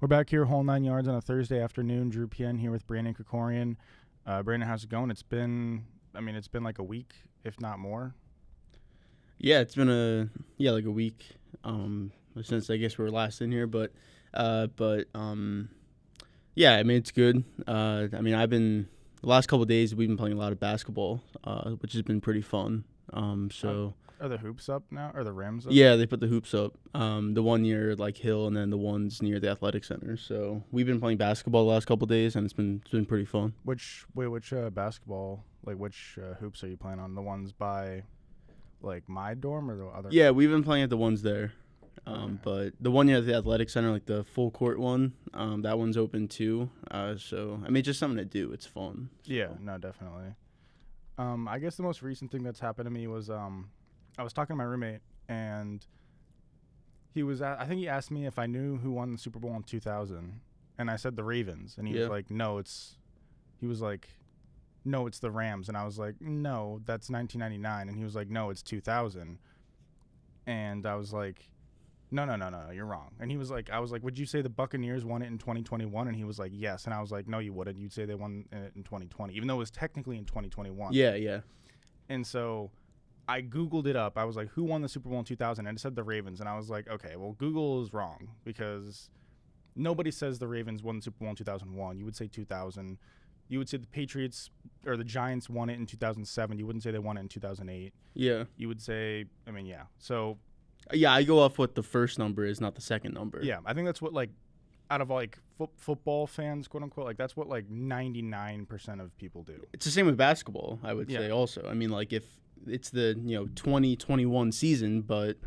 We're back here, whole 9 yards on a Thursday afternoon. Drew PN here with Brandon Krikorian. Brandon, how's it going? It's been like a week, if not more. Yeah, it's been like a week since I guess we were last in here, but yeah, I mean it's good. I've been the last couple of days we've been playing a lot of basketball, which has been pretty fun. Are the hoops up now? Are the rims up? Yeah, they put the hoops up. The one near like Hill, and then the ones near the athletic center. So we've been playing basketball the last couple of days, and it's been pretty fun. Which basketball? Like which hoops are you playing on? The ones by like my dorm or the other? Yeah, we've been playing at the ones there. Okay. But the one near the athletic center, like the full court one, that one's open too. So I mean, it's just something to do. It's fun. Yeah, no, definitely. I guess the most recent thing that's happened to me was I was talking to my roommate, and I think he asked me if I knew who won the Super Bowl in 2000, and I said the Ravens, and he was like, no, it's the Rams, and I was like, no, that's 1999, and he was like, no, it's 2000, and I was like, no, you're wrong, and he was like, I was like, would you say the Buccaneers won it in 2021? And he was like, yes, and I was like, no, you wouldn't. You'd say they won it in 2020, even though it was technically in 2021. Yeah. And so I Googled it up. I was like, who won the Super Bowl in 2000? And it said the Ravens. And I was like, okay, well, Google is wrong because nobody says the Ravens won the Super Bowl in 2001. You would say 2000. You would say the Patriots or the Giants won it in 2007. You wouldn't say they won it in 2008. Yeah. You would say, yeah. So. Yeah, I go off what the first number is, not the second number. Yeah, I think that's what, like, out of, like, football fans, quote-unquote, like, that's what, like, 99% of people do. It's the same with basketball, I would say also. I mean, like, if it's the 2021 season, but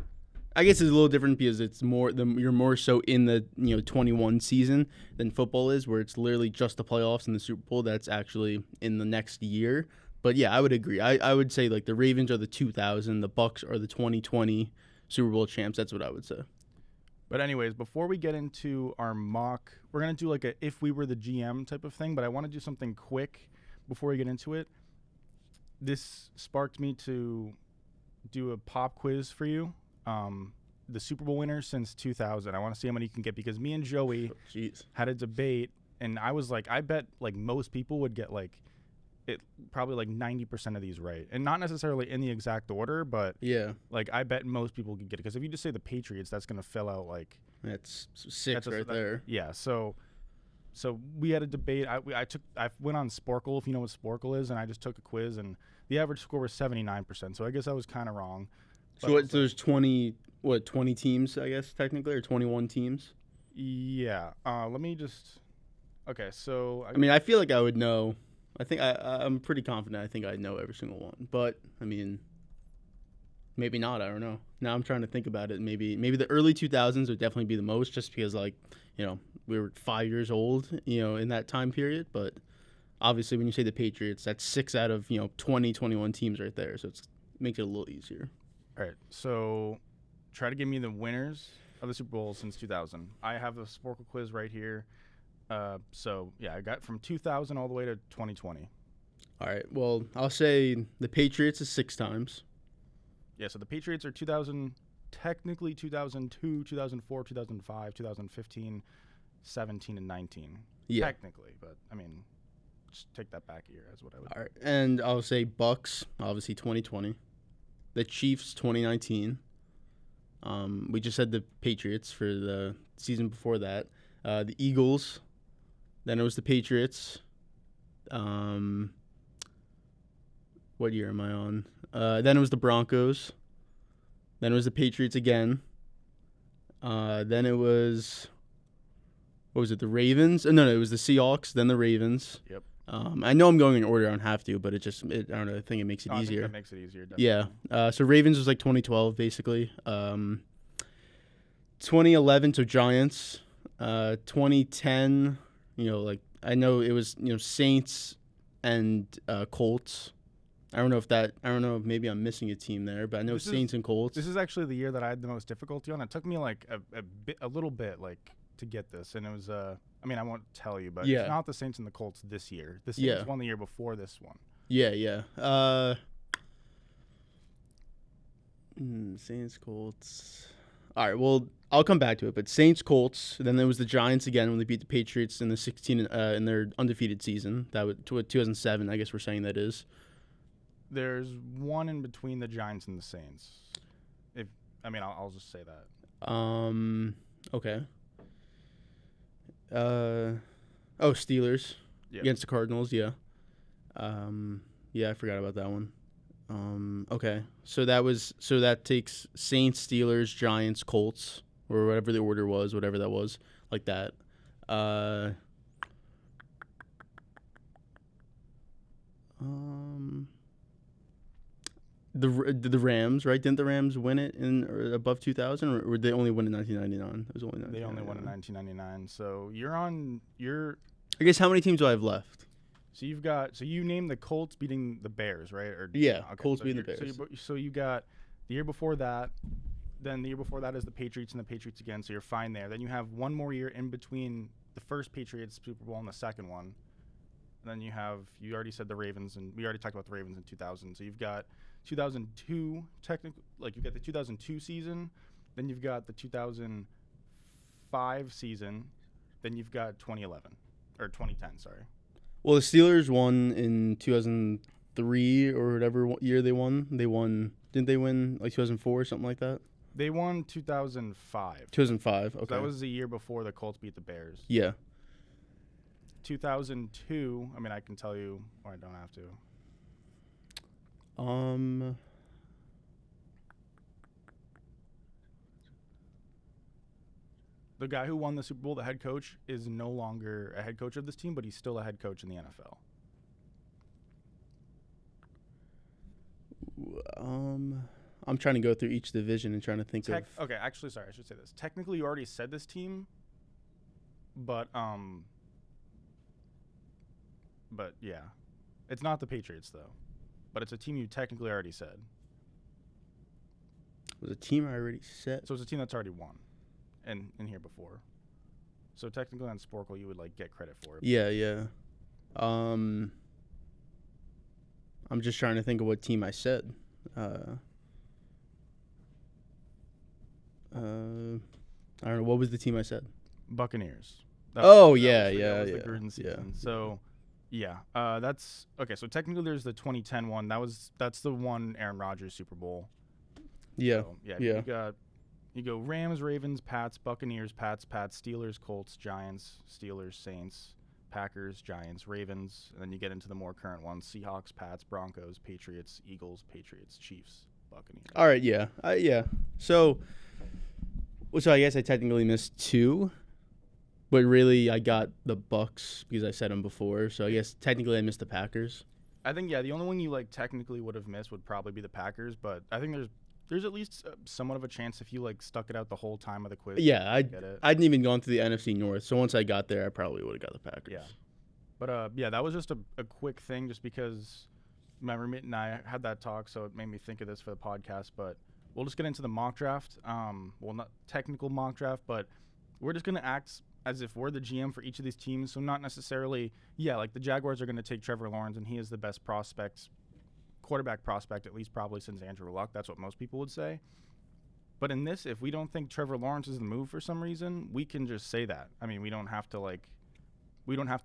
I guess it's a little different because it's you're more so in the 21 season than football is, where it's literally just the playoffs and the Super Bowl that's actually in the next year. But yeah, I would agree. I would say like the Ravens are the 2000, the Bucks are the 2020 Super Bowl champs. That's what I would say. But anyways, before we get into our mock, we're gonna do like a if we were the GM type of thing. But I want to do something quick before we get into it. This sparked me to do a pop quiz for you. The Super Bowl winners since 2000. I want to see how many you can get because me and Joey had a debate, and I was like, I bet like most people would get like it probably like 90% of these right, and not necessarily in the exact order, but yeah, like I bet most people could get it because if you just say the Patriots, that's gonna fill out like that's six there. Yeah, so we had a debate. I went on Sporkle, if you know what Sporkle is, and I just took a quiz, and the average score was 79%. So I guess I was kind of wrong. So there's 20 teams, I guess, technically, or 21 teams? Yeah. Let me just. Okay, so. I mean, I feel like I would know. I think I'm pretty confident. I think I know every single one. But, I mean, maybe not. I don't know. Now I'm trying to think about it. Maybe the early 2000s would definitely be the most just because, like, we were 5 years old, in that time period. But obviously when you say the Patriots, that's 6 out of, 20, 21 teams right there. So it makes it a little easier. All right, so try to give me the winners of the Super Bowl since 2000. I have the Sporkle quiz right here. So, yeah, I got from 2000 all the way to 2020. All right, well, I'll say the Patriots is 6 times. Yeah, so the Patriots are 2000, technically 2002, 2004, 2005, 2015, 17, and 19. Yeah. Technically, but, I mean, just take that back a year is what I would. All right, and I'll say Bucks, obviously 2020. The Chiefs, 2019. We just had the Patriots for the season before that. The Eagles. Then it was the Patriots. What year am I on? Then it was the Broncos. Then it was the Patriots again. Then it was, what was it, the Ravens? No, it was the Seahawks, then the Ravens. Yep. I know I'm going in order. I don't have to, but I don't know. I think it makes it easier. I think that makes it easier, definitely. Yeah. So Ravens was like 2012, basically. 2011, so Giants. 2010, like I know it was, Saints and Colts. I don't know if maybe I'm missing a team there, but I know Saints and Colts. This is actually the year that I had the most difficulty on. It took me like a little bit like to get this, and it was I mean, I won't tell you, but it's not the Saints and the Colts this year. The Saints won the year before this one. Yeah. Saints, Colts. All right, well, I'll come back to it. But Saints, Colts, then there was the Giants again when they beat the Patriots in the 16 in their undefeated season. That was 2007. I guess we're saying that is. There's one in between the Giants and the Saints. I'll just say that. Okay. Steelers against the Cardinals. Yeah. Yeah, I forgot about that one. Okay. So that takes Saints, Steelers, Giants, Colts, or whatever the order was, whatever that was, like that. The Rams, right? Didn't the Rams win it in above 2000, or did they only win in 1999? It was only 1999. They only won in 1999. So I guess how many teams do I have left? So you named the Colts beating the Bears, right? Okay, Colts beating the Bears. So you got the year before that. Then the year before that is the Patriots and the Patriots again. So you're fine there. Then you have one more year in between the first Patriots Super Bowl and the second one. And then you already said the Ravens, and we already talked about the Ravens in 2000. So you've got 2002 technically, like you've got the 2002 season, then you've got the 2005 season, then you've got 2011 or 2010. Sorry. Well, the Steelers won in 2003 or whatever year they won. Didn't they win like 2004 or something like that? They won 2005. 2005. Okay. So that was the year before the Colts beat the Bears. Yeah. 2002. I can tell you, or I don't have to. The guy who won the Super Bowl, the head coach, is no longer a head coach of this team, but he's still a head coach in the NFL. I'm trying to go through each division and trying to think of. Okay, actually, sorry, I should say this. Technically, you already said this team, but yeah, it's not the Patriots though, but it's a team you technically already said. It was a team I already said. So it's a team that's already won, in here before. So technically on Sporkle, you would get credit for it. Yeah. I'm just trying to think of what team I said. I don't know. What was the team I said? Buccaneers. Yeah. The Gruden season. So, yeah. That's okay. So technically, there's the 2010 one. That's the one Aaron Rodgers Super Bowl. Yeah. So, yeah. You go Rams, Ravens, Pats, Buccaneers, Pats, Steelers, Colts, Giants, Steelers, Saints, Packers, Giants, Ravens, and then you get into the more current ones: Seahawks, Pats, Broncos, Patriots, Eagles, Patriots, Chiefs, Buccaneers. All right. Yeah. Yeah. So I guess I technically missed two, but really I got the Bucs because I said them before. So I guess technically I missed the Packers. I think the only one you technically would have missed would probably be the Packers, but I think there's at least somewhat of a chance if you stuck it out the whole time of the quiz. Yeah, I didn't even gone through the NFC North, so once I got there, I probably would have got the Packers. Yeah, but that was just a quick thing, just because my roommate and I had that talk, so it made me think of this for the podcast. But we'll just get into the mock draft. Well, not technical mock draft, but we're just gonna act as if we're the GM for each of these teams. So not necessarily, the Jaguars are gonna take Trevor Lawrence, and he is the best quarterback prospect, at least probably since Andrew Luck. That's what most people would say. But in this, if we don't think Trevor Lawrence is the move for some reason, we can just say that. We don't have to we don't have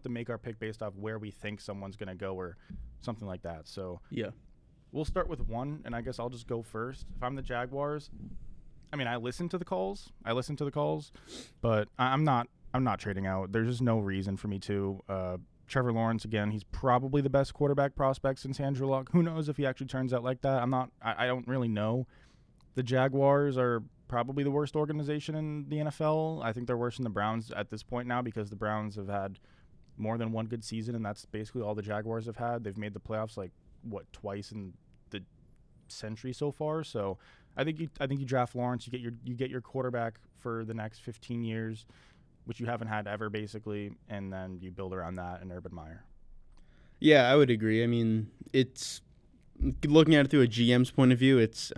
to make our pick based off where we think someone's going to go or something like that. So yeah, we'll start with one, and I guess I'll just go first. If I'm the Jaguars, I listen to the calls, but I'm not trading out. There's just no reason for me to. Trevor Lawrence, again, he's probably the best quarterback prospect since Andrew Luck. Who knows if he actually turns out like that? I don't really know. The Jaguars are probably the worst organization in the NFL. I think they're worse than the Browns at this point now, because the Browns have had more than one good season, and that's basically all the Jaguars have had. They've made the playoffs twice in the century so far. So I think you draft Lawrence, you get your quarterback for the next 15 years, which you haven't had ever, basically, and then you build around that in Urban Meyer. Yeah, I would agree. It's looking at it through a GM's point of view. It's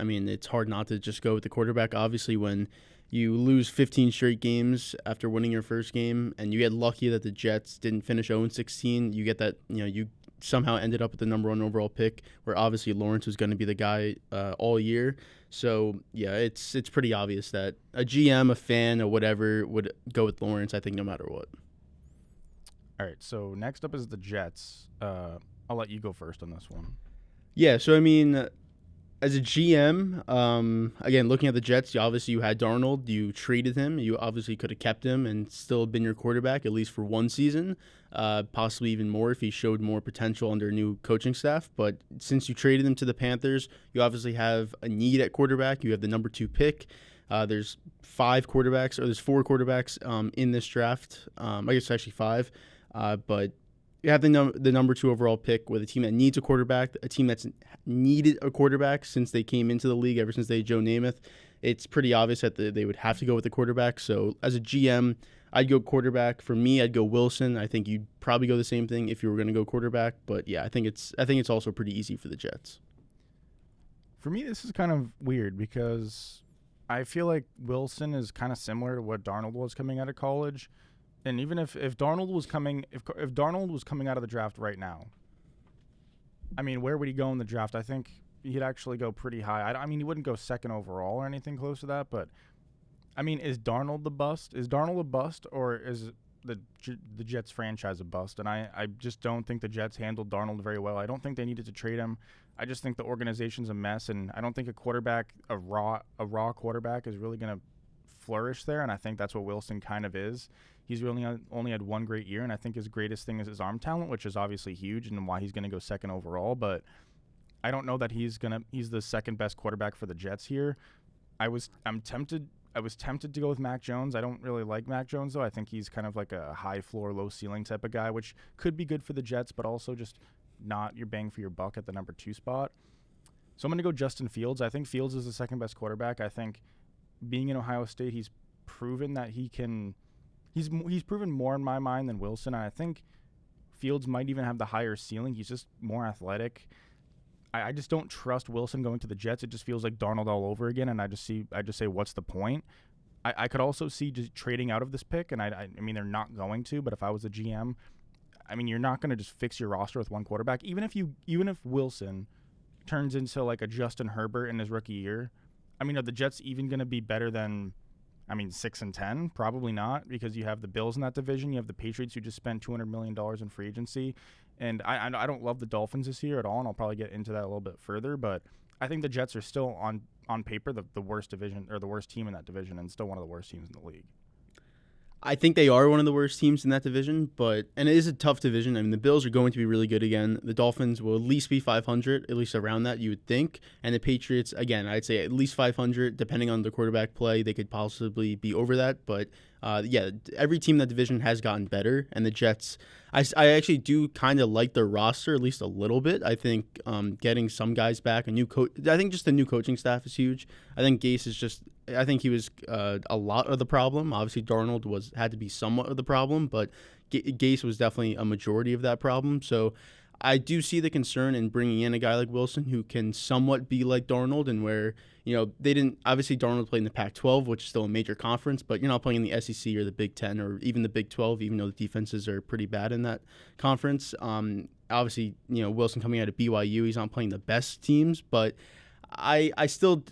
hard not to just go with the quarterback. Obviously, when you lose 15 straight games after winning your first game, and you get lucky that the Jets didn't finish 0-16, you get that. You somehow ended up with the number 1 overall pick, where obviously Lawrence was going to be the guy all year. So, yeah, it's pretty obvious that a GM, a fan, or whatever would go with Lawrence, I think, no matter what. All right, so next up is the Jets. I'll let you go first on this one. Yeah, so, I mean, as a GM, again, looking at the Jets, you had Darnold. You traded him. You obviously could have kept him and still been your quarterback, at least for one season, possibly even more if he showed more potential under a new coaching staff. But since you traded him to the Panthers, you obviously have a need at quarterback. You have the number 2 pick. There's 4 quarterbacks in this draft. I guess actually 5. But you have the number 2 overall pick with a team that needs a quarterback, a team that's needed a quarterback since they came into the league, ever since they had Joe Namath. It's pretty obvious that they would have to go with the quarterback. So as a GM, I'd go quarterback. For me, I'd go Wilson. I think you'd probably go the same thing if you were going to go quarterback. But yeah, I think it's also pretty easy for the Jets. For me, this is kind of weird because I feel like Wilson is kind of similar to what Darnold was coming out of college. And even if Darnold was coming out of the draft right now, I mean, where would he go in the draft? I think he'd actually go pretty high. I mean, he wouldn't go 2nd overall or anything close to that. But I mean, is Darnold the bust? Is Darnold a bust, or is the Jets franchise a bust? And I just don't think the Jets handled Darnold very well. I don't think they needed to trade him. I just think the organization's a mess, and I don't think a raw quarterback is really going to flourish there. And I think that's what Wilson kind of is. He's really only had one great year, and I think his greatest thing is his arm talent, which is obviously huge and why he's going to go 2nd overall. But I don't know that he's the 2nd best quarterback for the Jets here. I was tempted to go with Mac Jones. I don't really like Mac Jones, though. I think he's kind of like a high floor, low ceiling type of guy, which could be good for the Jets, but also just not your bang for your buck at the number 2 spot. So I'm going to go Justin Fields. I think Fields is the 2nd best quarterback. I think being in Ohio State, he's proven that he can. He's proven more in my mind than Wilson, and I think Fields might even have the higher ceiling. He's just more athletic. I just don't trust Wilson going to the Jets. It just feels like Darnold all over again, and I just say, what's the point? I could also see just trading out of this pick, and I mean, they're not going to, but if I was a GM, I mean, you're not going to just fix your roster with one quarterback. Even if Wilson turns into like a Justin Herbert in his rookie year, I mean, are the Jets even going to be better than 6-10? Probably not, because you have the Bills in that division. You have the Patriots, who just spent $200 million in free agency. And I don't love the Dolphins this year at all, and I'll probably get into that a little bit further. But I think the Jets are still, on paper, the worst division, or the worst team in that division, and still one of the worst teams in the league. I think they are one of the worst teams in that division, and it is a tough division. I mean, the Bills are going to be really good again. The Dolphins will at least be 500, at least around that, you would think. And the Patriots, again, I'd say at least 500, depending on the quarterback play. They could possibly be over that. But, yeah, every team in that division has gotten better. And the Jets, I actually do kind of like their roster, at least a little bit. I think getting some guys back, I think just the new coaching staff is huge. I think Gase is just... I think he was a lot of the problem. Obviously, Darnold had to be somewhat of the problem, but Gase was definitely a majority of that problem. So I do see the concern in bringing in a guy like Wilson who can somewhat be like Darnold, and where, they didn't, obviously Darnold played in the Pac-12, which is still a major conference, but you're not playing in the SEC or the Big Ten or even the Big 12, even though the defenses are pretty bad in that conference. Obviously, Wilson coming out of BYU, he's not playing the best teams, but I still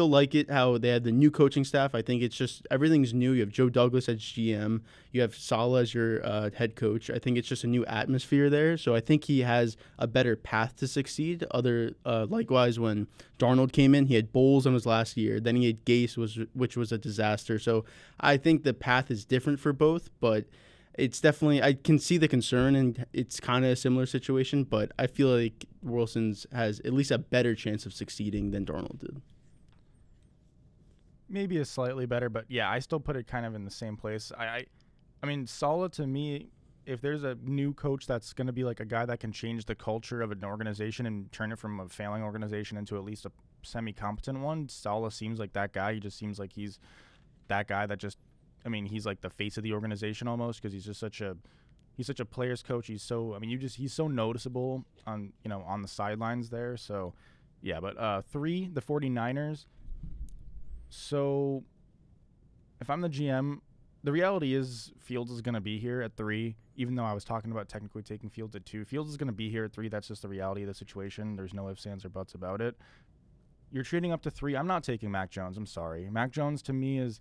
like it how they had the new coaching staff. I think it's just everything's new. You have Joe Douglas as GM. You have Saleh as your head coach. I think it's just a new atmosphere there. So I think he has a better path to succeed. Likewise, when Darnold came in, he had Bowles in his last year. Then he had Gase, which was a disaster. So I think the path is different for both, but it's definitely, I can see the concern, and it's kind of a similar situation, but I feel like Wilson's has at least a better chance of succeeding than Darnold did. Maybe a slightly better, but yeah, I still put it kind of in the same place. I mean, Saleh, to me, if there's a new coach that's going to be like a guy that can change the culture of an organization and turn it from a failing organization into at least a semi-competent one, Saleh seems like that guy. He just seems like he's that guy that just, he's like the face of the organization almost, because he's such a player's coach. He's so noticeable on the sidelines there. So yeah, but 3, the 49ers. So if I'm the GM, the reality is Fields is going to be here at 3, even though I was talking about technically taking Fields at 2. Fields is going to be here at 3. That's just the reality of the situation. There's no ifs, ands, or buts about it. You're trading up to 3. I'm not taking Mac Jones. I'm sorry. Mac Jones, to me, is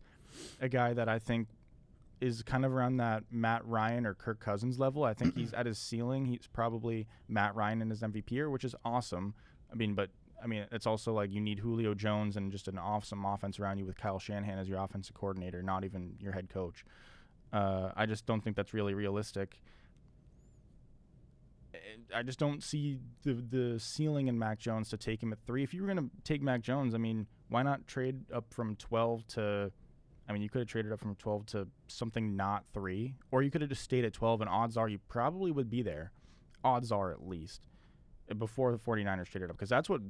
a guy that I think is kind of around that Matt Ryan or Kirk Cousins level. I think he's at his ceiling. He's probably Matt Ryan in his MVP year, which is awesome. It's also like you need Julio Jones and just an awesome offense around you with Kyle Shanahan as your offensive coordinator, not even your head coach. I just don't think that's really realistic. I just don't see the ceiling in Mac Jones to take him at 3. If you were going to take Mac Jones, why not trade up from 12 to you could have traded up from 12 to something not 3, or you could have just stayed at 12, and odds are you probably would be there. Odds are, at least, before the 49ers traded up, because that's what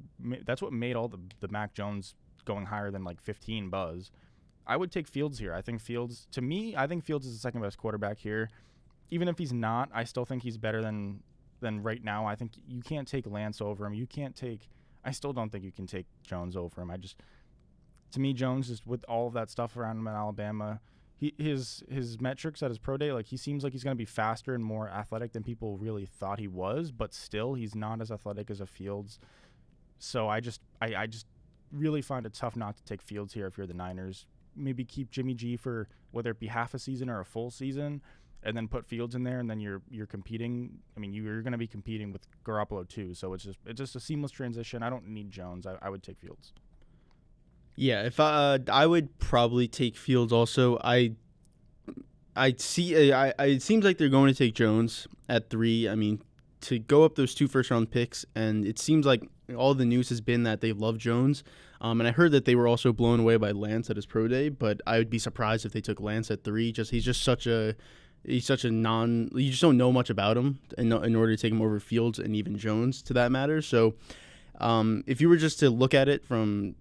made all the Mac Jones going higher than like 15 buzz. I would take Fields here. I think Fields is the second best quarterback here. Even if he's not, I still think he's better than right now. I think you can't take Lance over him. I still don't think you can take Jones over him. To me, Jones, just with all of that stuff around him in Alabama, his metrics at his pro day, like he seems like he's going to be faster and more athletic than people really thought he was, but still he's not as athletic as a Fields. So I just really find it tough not to take Fields here if you're the Niners. Maybe keep Jimmy G for whether it be half a season or a full season, and then put Fields in there, and then you're competing. You're going to be competing with Garoppolo too, so it's just a seamless transition. I don't need Jones. I would take Fields. Yeah, if I would probably take Fields also. It seems like they're going to take Jones at 3. To go up those 2 first-round picks, and it seems like all the news has been that they love Jones. And I heard that they were also blown away by Lance at his pro day, but I would be surprised if they took Lance at 3. He's such a you just don't know much about him in order to take him over Fields and even Jones, to that matter. So if you were just to look at it from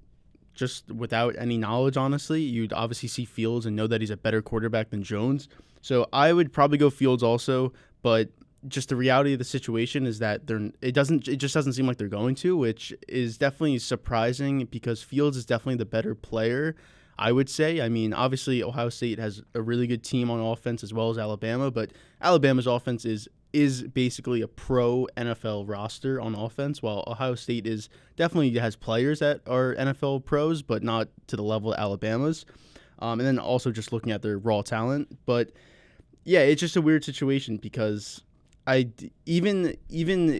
just without any knowledge, honestly, you'd obviously see Fields and know that he's a better quarterback than Jones. So I would probably go Fields also, but just the reality of the situation is that it just doesn't seem like they're going to, which is definitely surprising because Fields is definitely the better player, I would say. Obviously Ohio State has a really good team on offense as well as Alabama, but Alabama's offense is basically a pro NFL roster on offense, while Ohio State definitely has players that are NFL pros, but not to the level of Alabama's. And then also just looking at their raw talent. But yeah, it's just a weird situation because even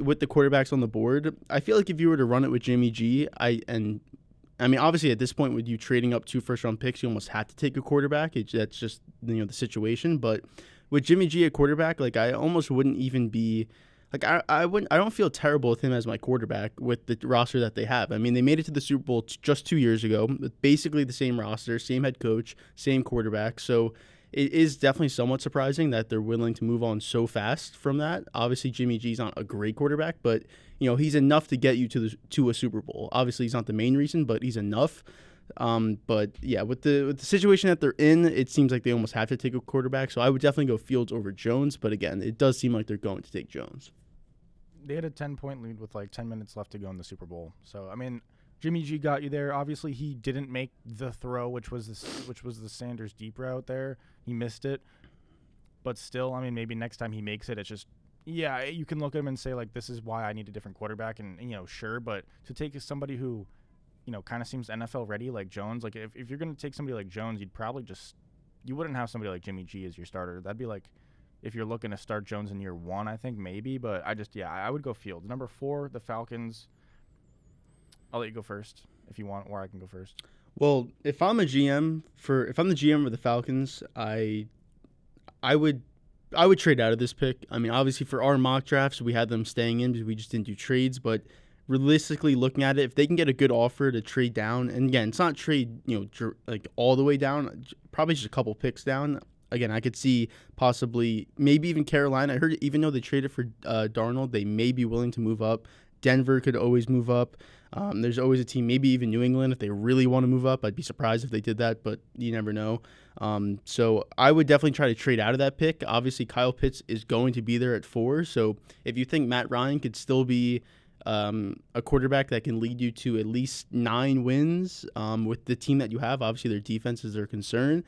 with the quarterbacks on the board, I feel like if you were to run it with Jimmy G, obviously at this point with you trading up 2 first-round picks, you almost had to take a quarterback. That's just the situation. But with Jimmy G at quarterback, like I almost wouldn't even be like I don't feel terrible with him as my quarterback with the roster that they have. They made it to the Super Bowl just 2 years ago with basically the same roster, same head coach, same quarterback. So it is definitely somewhat surprising that they're willing to move on so fast from that. Obviously, Jimmy G's not a great quarterback, but he's enough to get you to a Super Bowl. Obviously, he's not the main reason, but he's enough. But yeah, with the situation that they're in, it seems like they almost have to take a quarterback. So I would definitely go Fields over Jones. But again, it does seem like they're going to take Jones. They had a 10-point lead with like 10 minutes left to go in the Super Bowl. So Jimmy G got you there. Obviously, he didn't make the throw, which was the Sanders deep route there. He missed it. But still, maybe next time he makes it, it's just, yeah, you can look at him and say, like, this is why I need a different quarterback. And sure, but to take somebody who, kind of seems NFL ready, like Jones, like if you're going to take somebody like Jones, you wouldn't have somebody like Jimmy G as your starter. That'd be like if you're looking to start Jones in year 1, I think maybe. But I would go Fields. Number 4, the Falcons. I'll let you go first if you want, or I can go first. Well, if I'm the GM of the Falcons, I would trade out of this pick. Obviously for our mock drafts, we had them staying in because we just didn't do trades. But realistically looking at it, if they can get a good offer to trade down, and again, it's not trade, like all the way down, probably just a couple picks down. Again, I could see possibly maybe even Carolina. I heard even though they traded for Darnold, they may be willing to move up. Denver could always move up. There's always a team, maybe even New England, if they really want to move up. I'd be surprised if they did that, but you never know. So I would definitely try to trade out of that pick. Obviously, Kyle Pitts is going to be there at 4. So if you think Matt Ryan could still be a quarterback that can lead you to at least 9 wins with the team that you have, obviously their defense is their concern.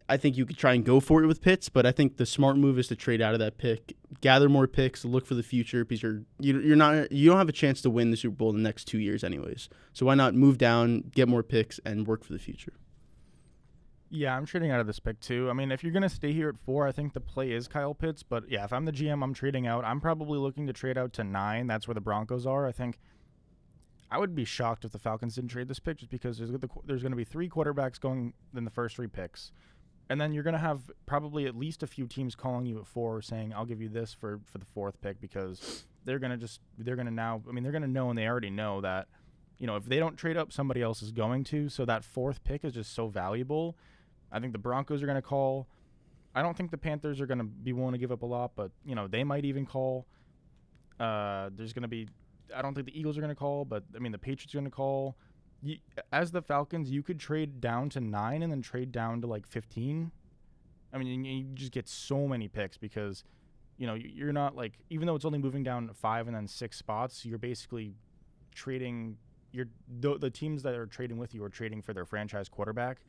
I think you could try and go for it with Pitts, but I think the smart move is to trade out of that pick, gather more picks, look for the future, because you don't have a chance to win the Super Bowl in the next 2 years anyways. So why not move down, get more picks, and work for the future? Yeah, I'm trading out of this pick too. I mean, if you're going to stay here at 4, I think the play is Kyle Pitts. But yeah, if I'm the GM, I'm trading out. I'm probably looking to trade out to 9. That's where the Broncos are. I think I would be shocked if the Falcons didn't trade this pick, just because there's going to be 3 quarterbacks going in the first 3 picks. And then you're going to have probably at least a few teams calling you at 4 saying, I'll give you this for the 4th pick, because they're going to know, and they already know that, if they don't trade up, somebody else is going to. So that 4th pick is just so valuable. I think the Broncos are going to call. I don't think the Panthers are going to be willing to give up a lot, but, they might even call. I don't think the Eagles are going to call, but, the Patriots are going to call. As the Falcons, you could trade down to 9 and then trade down to, 15. You just get so many picks because, you're not, even though it's only moving down 5 and then 6 spots, you're basically trading. The teams that are trading with you are trading for their franchise quarterback.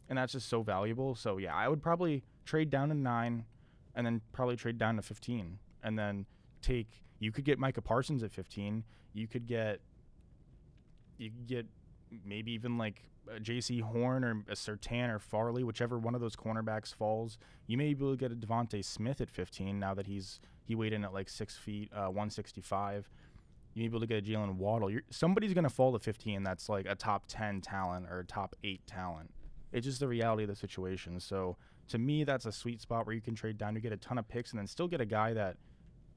And that's just so valuable. So, yeah, I would probably trade down to 9 and then probably trade down to 15. And then you could get Micah Parsons at 15. You could get maybe even a J.C. Horn or a Surtain or Farley, whichever one of those cornerbacks falls. You may be able to get a Devontae Smith at 15 now that he weighed in at 6 feet, 165. You may be able to get a Jalen Waddle. Somebody's going to fall to 15 that's a top 10 talent or a top 8 talent. It's just the reality of the situation. So, to me, that's a sweet spot where you can trade down to get a ton of picks and then still get a guy that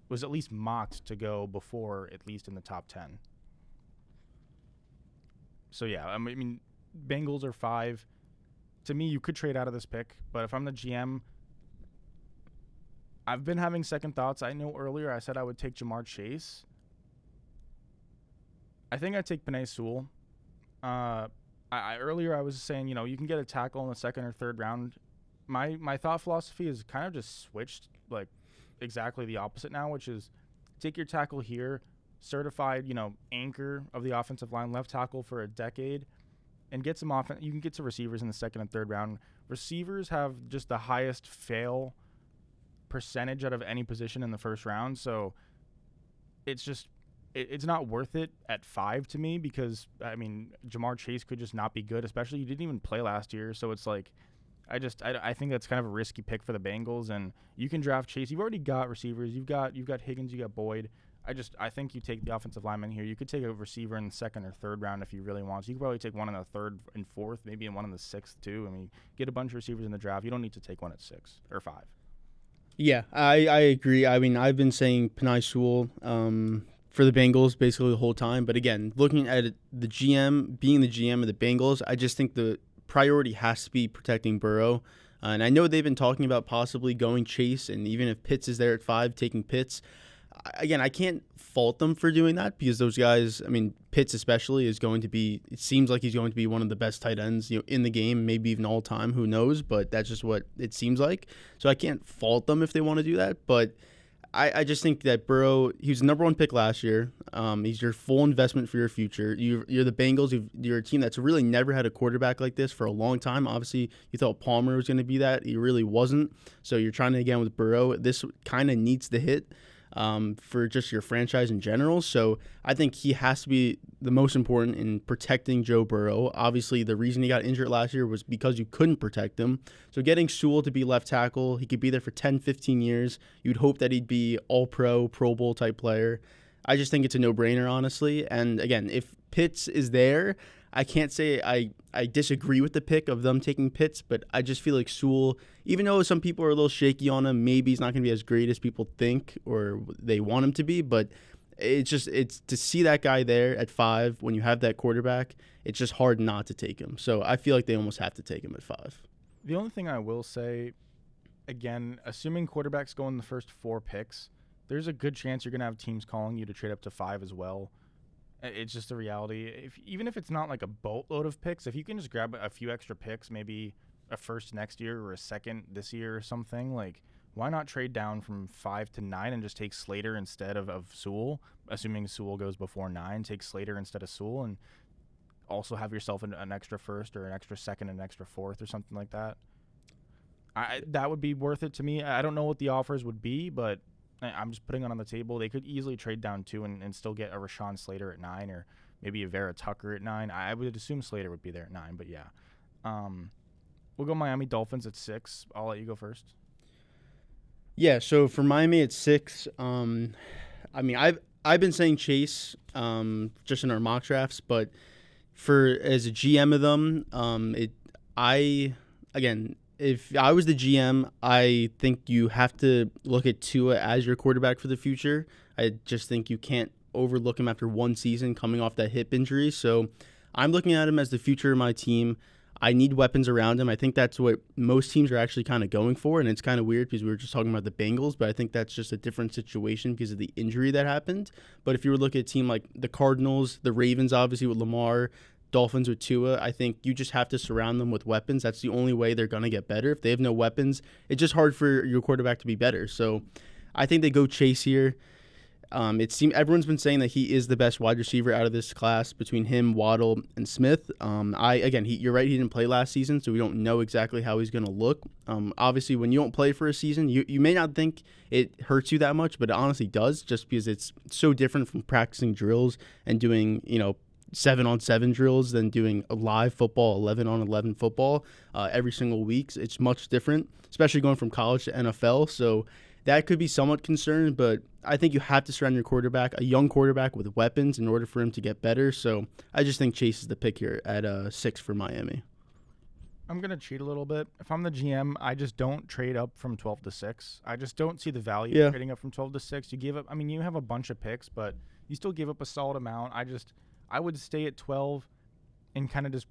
was at least mocked to go before, at least in the top 10. So, yeah, Bengals are 5. To me, you could trade out of this pick. But if I'm the GM, I've been having second thoughts. I know earlier I said I would take Jamar Chase. I think I'd take Penei Sewell. Earlier I was saying, you can get a tackle in the 2nd or 3rd round. My thought philosophy is kind of just switched, exactly the opposite now, which is take your tackle here, certified, anchor of the offensive line, left tackle for a decade, and get some offense. You can get to receivers in the 2nd and 3rd round. Receivers have just the highest fail percentage out of any position in the 1st round, so it's not worth it at 5 to me because, Jamar Chase could just not be good, especially you didn't even play last year. So it's I think that's kind of a risky pick for the Bengals, and you can draft Chase. You've already got receivers. You've got Higgins, you got Boyd. I think you take the offensive lineman here. You could take a receiver in the 2nd or 3rd round if you really want. So you could probably take one in the 3rd and 4th, maybe one in the 6th too. Get a bunch of receivers in the draft. You don't need to take one at 6 or 5. Yeah, I agree. I've been saying Penei Sewell for the Bengals basically the whole time. But again, looking at the GM, being the GM of the Bengals, I just think the priority has to be protecting Burrow. And I know they've been talking about possibly going Chase, and even if Pitts is there at 5, taking Pitts. Again, I can't fault them for doing that because those guys, Pitts especially, it seems like he's going to be one of the best tight ends, in the game, maybe even all time, who knows, but that's just what it seems like. So I can't fault them if they want to do that, but I just think that Burrow, he was the number 1 pick last year. He's your full investment for your future. You're the Bengals. You're a team that's really never had a quarterback like this for a long time. Obviously, you thought Palmer was going to be that. He really wasn't. So you're trying to, again, with Burrow, this kind of needs to hit for just your franchise in general. So I think he has to be the most important in protecting Joe Burrow. Obviously, the reason he got injured last year was because you couldn't protect him. So getting Sewell to be left tackle, he could be there for 10, 15 years. You'd hope that he'd be all-pro, Pro Bowl type player. I just think it's a no-brainer, honestly. And again, if Pitts is there, I can't say I disagree with the pick of them taking Pitts, but I just feel like Sewell, even though some people are a little shaky on him, maybe he's not going to be as great as people think or they want him to be, but it's to see that guy there at 5 when you have that quarterback, it's just hard not to take him. So I feel like they almost have to take him at 5. The only thing I will say, again, assuming quarterbacks go in the first 4 picks, there's a good chance you're going to have teams calling you to trade up to 5 as well. It's just a reality. Even if it's not like a boatload of picks, if you can just grab a few extra picks, maybe a first next year or a second this year or something, why not trade down from 5 to 9 and just take Slater instead of Sewell, assuming Sewell goes before 9, take Slater instead of Sewell, and also have yourself an extra first or an extra second and an extra 4th or something like that. that would be worth it to me. I don't know what the offers would be, but I'm just putting it on the table. They could easily trade down 2 and still get a Rashawn Slater at 9 or maybe a Vera Tucker at 9. I would assume Slater would be there at 9, but yeah. We'll go Miami Dolphins at 6. I'll let you go first. Yeah, so for Miami at 6, I mean, I've been saying Chase just in our mock drafts, but as a GM of them, if I was the GM, I think you have to look at Tua as your quarterback for the future. I just think you can't overlook him after one season coming off that hip injury. So I'm looking at him as the future of my team. I need weapons around him. I think that's what most teams are actually kind of going for, and it's kind of weird because we were just talking about the Bengals, but I think that's just a different situation because of the injury that happened. But if you were looking at a team like the Cardinals, the Ravens, obviously with Lamar, Dolphins with Tua, I think you just have to surround them with weapons. That's the only way they're going to get better. If they have no weapons, it's just hard for your quarterback to be better. So I think they go Chase here. Everyone's been saying that he is the best wide receiver out of this class between him, Waddle, and Smith. You're right, he didn't play last season, so we don't know exactly how he's going to look. Obviously, when you don't play for a season, you may not think it hurts you that much, but it honestly does, just because it's so different from practicing drills and doing, 7-on-7 drills than doing a live football, 11-on-11 football every single week. It's much different, especially going from college to NFL. So that could be somewhat concerned, but I think you have to surround your quarterback, a young quarterback with weapons in order for him to get better. So I just think Chase is the pick here at 6 for Miami. I'm going to cheat a little bit. If I'm the GM, I just don't trade up from 12 to 6. I just don't see the value of trading up from 12 to 6. You have a bunch of picks, but you still give up a solid amount. I would stay at 12 and kind of just,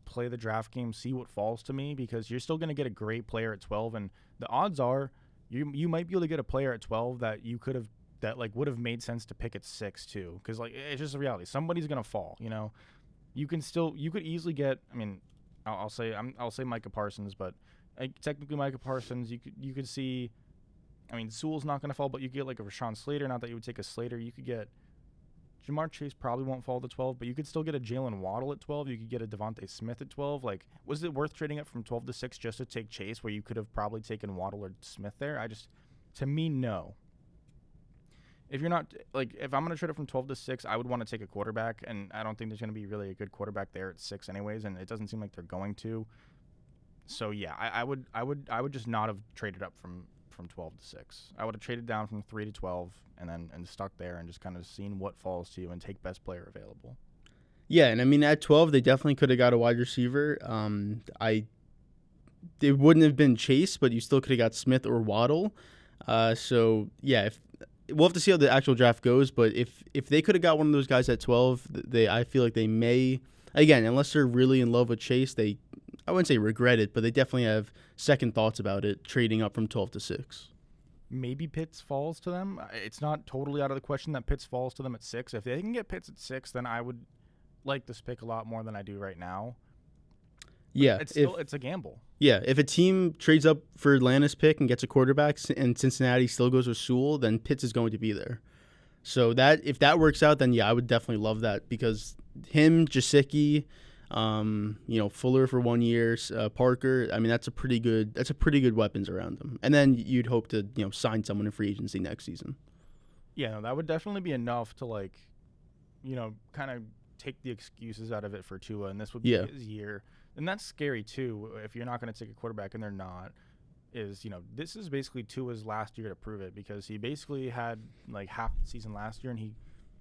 play the draft game, see what falls to me, because you're still going to get a great player at 12. And the odds are you might be able to get a player at 12 that would have made sense to pick at 6 too. Because it's just a reality. Somebody's going to fall, You could easily get, I'll say Micah Parsons, but technically Micah Parsons, you could see, Sewell's not going to fall, but you could get like a Rashawn Slater. Not that you would take a Slater. You could get Jamar Chase probably won't fall to 12, but you could still get a Jalen Waddle at 12. You could get a Devontae Smith at 12. Was it worth trading up from 12 to 6 just to take Chase, where you could have probably taken Waddle or Smith there? To me, no. If you're not, if I'm going to trade up from 12 to 6, I would want to take a quarterback, and I don't think there's going to be really a good quarterback there at 6 anyways, and it doesn't seem like they're going to. So yeah, I would just not have traded up from 12 to 6. I would have traded down from 3 to 12 and stuck there and just kind of seen what falls to you and take best player available. Yeah, and at 12 they definitely could have got a wide receiver. It wouldn't have been Chase, but you still could have got Smith or Waddle. So yeah, we'll have to see how the actual draft goes. But if they could have got one of those guys at 12, I feel like they may, again, unless they're really in love with Chase, I wouldn't say regret it, but they definitely have second thoughts about it, trading up from 12 to 6. Maybe Pitts falls to them. It's not totally out of the question that Pitts falls to them at 6. If they can get Pitts at 6, then I would like this pick a lot more than I do right now. But yeah. It's a gamble. Yeah, if a team trades up for Atlanta's pick and gets a quarterback and Cincinnati still goes with Sewell, then Pitts is going to be there. So if that works out, then yeah, I would definitely love that, because him, Gesicki, Fuller for 1 year, Parker. That's a pretty good weapons around them. And then you'd hope to sign someone in free agency next season. Yeah, no, that would definitely be enough to kind of take the excuses out of it for Tua, and this would be his year. And that's scary too if you're not going to take a quarterback and they're not. This is basically Tua's last year to prove it, because he basically had half the season last year and he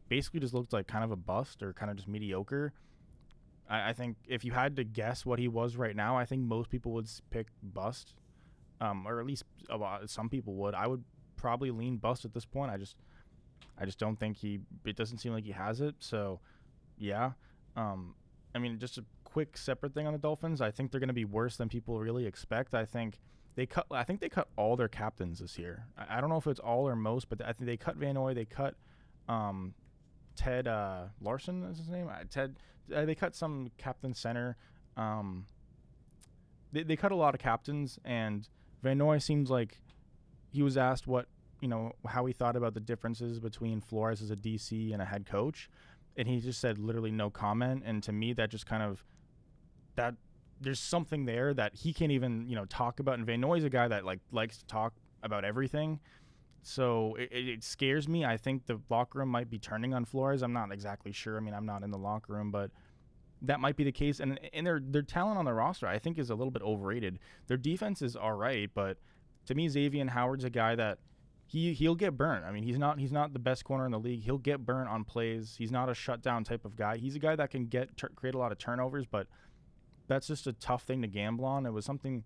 basically just looked like kind of a bust or kind of just mediocre. I think if you had to guess what he was right now, I think most people would pick bust, or at least some people would. I would probably lean bust at this point. I just don't think it doesn't seem like he has it. So, yeah. Just a quick separate thing on the Dolphins. I think they're going to be worse than people really expect. I think they cut all their captains this year. I don't know if it's all or most, but I think they cut Van Noy. They cut Ted Larson is his name. They cut some captain center. They cut a lot of captains, and Van Noy seems like he was asked how he thought about the differences between Flores as a DC and a head coach, and he just said literally no comment. And to me, that just kind of that there's something there that he can't even, talk about. And Van Noy's a guy that likes to talk about everything. So it scares me. I think the locker room might be turning on Flores. I'm not exactly sure. I mean, I'm not in the locker room, but that might be the case. And their talent on the roster, I think, is a little bit overrated. Their defense is all right, but to me, Xavier Howard's a guy that he'll get burnt. I mean, he's not the best corner in the league. He'll get burnt on plays. He's not a shutdown type of guy. He's a guy that can create a lot of turnovers, but that's just a tough thing to gamble on. It was something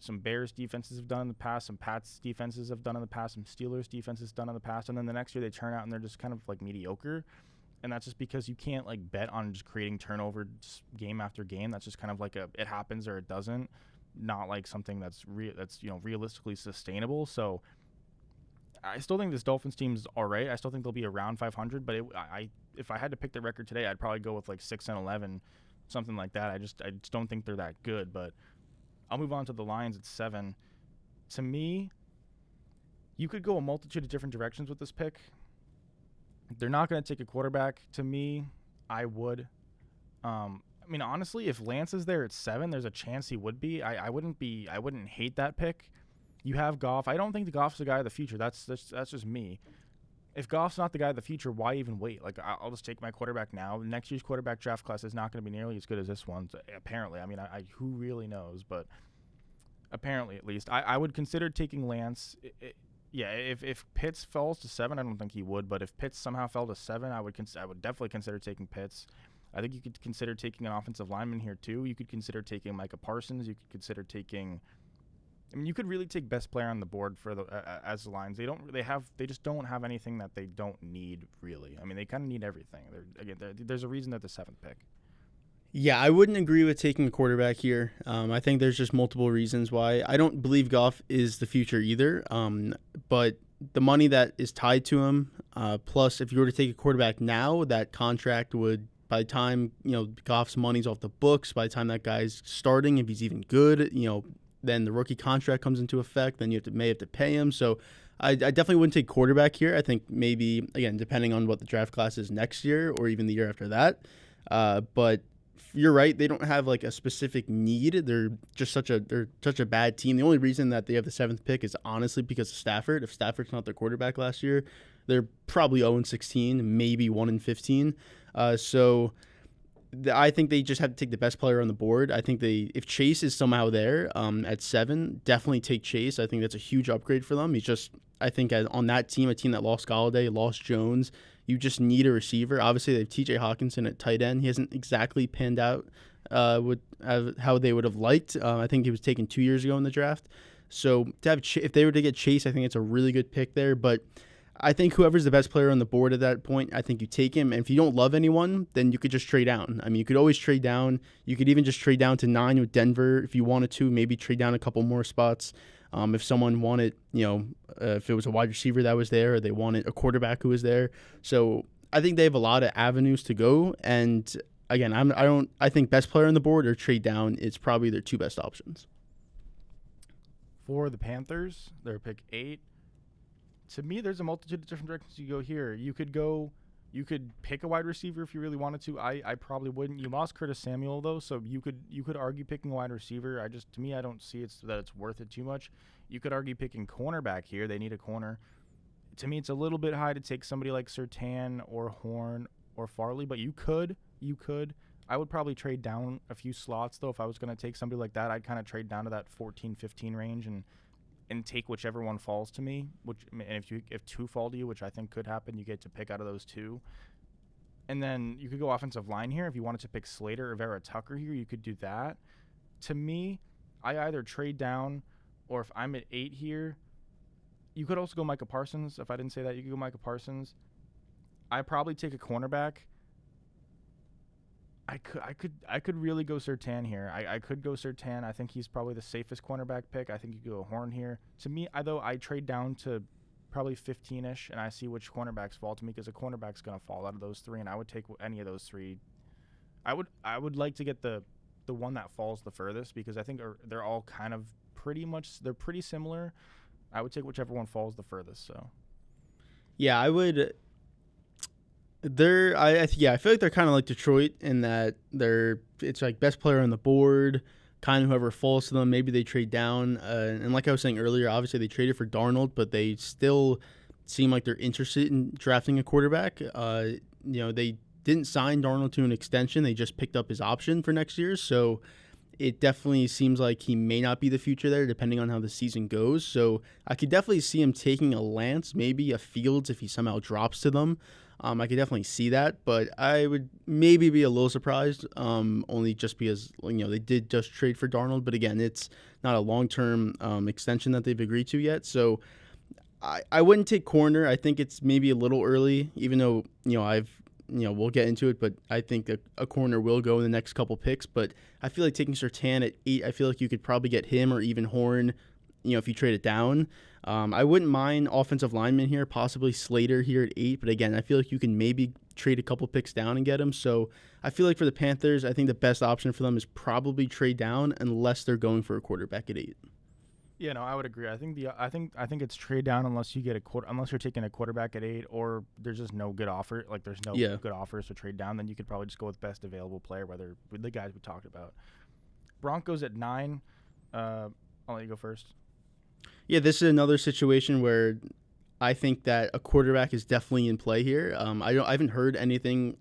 some Bears defenses have done in the past, some Pats defenses have done in the past, some Steelers defenses done in the past, and then the next year they turn out and they're just kind of like mediocre. And that's just because you can't bet on just creating turnover game after game. That's just kind of like it happens or it doesn't, not like something that's realistically sustainable. So I still think this Dolphins team's all right. I still think they'll be around 500, but if I had to pick the record today, I'd probably go with 6-11, something like that. I just don't think they're that good, but I'll move on to the Lions at 7. To me, you could go a multitude of different directions with this pick. They're not going to take a quarterback. To me, I would. I mean, honestly, if Lance is there at 7, there's a chance he would be. I wouldn't hate that pick. You have Goff. I don't think the Goff's the guy of the future. That's just me. If Goff's not the guy of the future, why even wait? I'll just take my quarterback now. Next year's quarterback draft class is not going to be nearly as good as this one, apparently. I mean, who really knows? But apparently, at least. I would consider taking Lance. If Pitts falls to 7, I don't think he would. But if Pitts somehow fell to 7, I would definitely consider taking Pitts. I think you could consider taking an offensive lineman here, too. You could consider taking Micah Parsons. You could consider taking... I mean, you could really take best player on the board for as the Lions. They just don't have anything that they don't need, really. I mean, they kind of need everything. There's a reason they're the 7th pick. Yeah, I wouldn't agree with taking a quarterback here. I think there's just multiple reasons why. I don't believe Goff is the future either. But the money that is tied to him, plus if you were to take a quarterback now, that contract would, by the time Goff's money's off the books, by the time that guy's starting, if he's even good, then the rookie contract comes into effect. Then you may have to pay him. So I definitely wouldn't take quarterback here. I think maybe, again, depending on what the draft class is next year or even the year after that. But you're right. They don't have a specific need. They're such a bad team. The only reason that they have the 7th pick is honestly because of Stafford. If Stafford's not their quarterback last year, they're probably 0-16, maybe 1-15. I think they just have to take the best player on the board. I think if Chase is somehow there at 7, definitely take Chase. I think that's a huge upgrade for them. I think on that team, a team that lost Golladay, lost Jones, you just need a receiver. Obviously, they have T.J. Hawkinson at tight end. He hasn't exactly panned out with how they would have liked. I think he was taken 2 years ago in the draft. So if they were to get Chase, I think it's a really good pick there. But I think whoever's the best player on the board at that point, I think you take him. And if you don't love anyone, then you could just trade down. I mean, you could always trade down. You could even just trade down to 9 with Denver if you wanted to. Maybe trade down a couple more spots. If someone wanted, if it was a wide receiver that was there, or they wanted a quarterback who was there. So I think they have a lot of avenues to go. And again, I think best player on the board or trade down is probably their 2 best options. For the Panthers, they're pick 8. To me, there's a multitude of different directions you go here. You could pick a wide receiver if you really wanted to. I probably wouldn't. You lost Curtis Samuel though, so you could argue picking a wide receiver. To me, I don't see that it's worth it too much. You could argue picking cornerback here. They need a corner. To me, it's a little bit high to take somebody like Surtain or Horn or Farley, but you could. I would probably trade down a few slots though. If I was going to take somebody like that, I'd kind of trade down to that 14-15 range and take whichever one falls to me. And if 2 fall to you, which I think could happen, you get to pick out of those 2. And then you could go offensive line here. If you wanted to pick Slater or Vera Tucker here, you could do that. To me, I either trade down, or if I'm at 8 here, you could also go Micah Parsons. If I didn't say that, you could go Micah Parsons. I probably take a cornerback. I could really go Surtain here. I could go Surtain. I think he's probably the safest cornerback pick. I think you could go Horn here. To me, I trade down to probably 15-ish, and I see which cornerbacks fall to me, because a cornerback's going to fall out of those 3, and I would take any of those 3. I would like to get the one that falls the furthest, because I think they're all kind of they're pretty similar. I would take whichever one falls the furthest. So, yeah, I would. I feel like they're kind of like Detroit in that it's like best player on the board, kind of whoever falls to them. Maybe they trade down. And like I was saying earlier, obviously they traded for Darnold, but they still seem like they're interested in drafting a quarterback. They didn't sign Darnold to an extension. They just picked up his option for next year. So it definitely seems like he may not be the future there, depending on how the season goes. So I could definitely see him taking a Lance, maybe a Fields if he somehow drops to them. I could definitely see that, but I would maybe be a little surprised, only just because they did just trade for Darnold. But again, it's not a long-term extension that they've agreed to yet. So I wouldn't take corner. I think it's maybe a little early, even though we'll get into it, but I think a corner will go in the next couple picks. But I feel like taking Surtain at 8, I feel like you could probably get him or even Horn, if you trade it down. I wouldn't mind offensive lineman here, possibly Slater here at 8. But again, I feel like you can maybe trade a couple picks down and get him. So I feel like for the Panthers, I think the best option for them is probably trade down unless they're going for a quarterback at 8. Yeah, no, I would agree. I think it's trade down unless you get unless you're taking a quarterback at 8, or there's just no good offer. Like there's no good offers to trade down. Then you could probably just go with best available player, whether with the guys we talked about. Broncos at 9. I'll let you go first. Yeah, this is another situation where I think that a quarterback is definitely in play here. I haven't heard anything,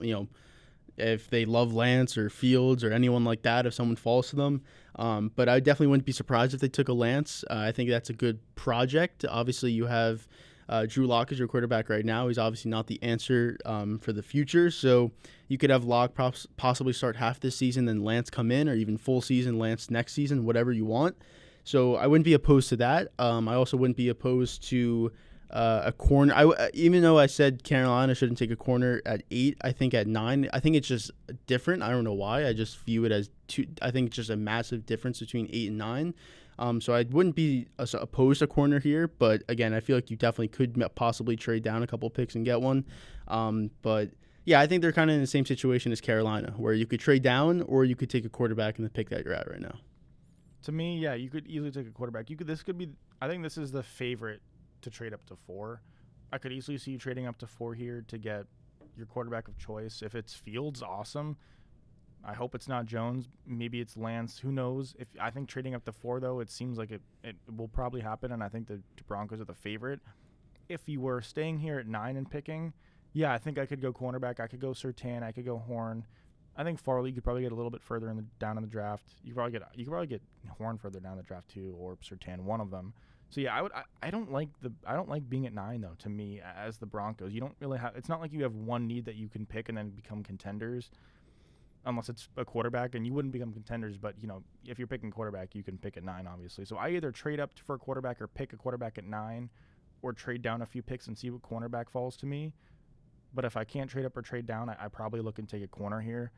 if they love Lance or Fields or anyone like that, if someone falls to them. But I definitely wouldn't be surprised if they took a Lance. I think that's a good project. Obviously, you have Drew Lock as your quarterback right now. He's obviously not the answer for the future. So you could have Lock possibly start half this season, then Lance come in, or even full season Lance next season, whatever you want. So I wouldn't be opposed to that. I also wouldn't be opposed to a corner. Even though I said Carolina shouldn't take a corner at 8, I think at 9, I think it's just different. I don't know why. I just view it as 2. I think it's just a massive difference between 8 and 9. So I wouldn't be opposed to corner here. But again, I feel like you definitely could possibly trade down a couple picks and get one. But yeah, I think they're kind of in the same situation as Carolina, where you could trade down or you could take a quarterback in the pick that you're at right now. To me, yeah, you could easily take a quarterback. I think this is the favorite to trade up to 4. I could easily see you trading up to 4 here to get your quarterback of choice. If it's Fields, awesome. I hope it's not Jones. Maybe it's Lance. Who knows? I think trading up to 4, though, it seems like it will probably happen, and I think the Broncos are the favorite. If you were staying here at 9 and picking, yeah, I think I could go cornerback. I could go Surtain. I could go Horn. I think Farley could probably get a little bit further down in the draft. You could probably get Horn further down the draft too, or Surtain, one of them. So yeah, I don't like being at 9 though. To me, as the Broncos, you don't really have. It's not like you have one need that you can pick and then become contenders, unless it's a quarterback, and you wouldn't become contenders. But if you're picking quarterback, you can pick at 9, obviously. So I either trade up for a quarterback or pick a quarterback at 9, or trade down a few picks and see what cornerback falls to me. But if I can't trade up or trade down, I probably look and take a corner here.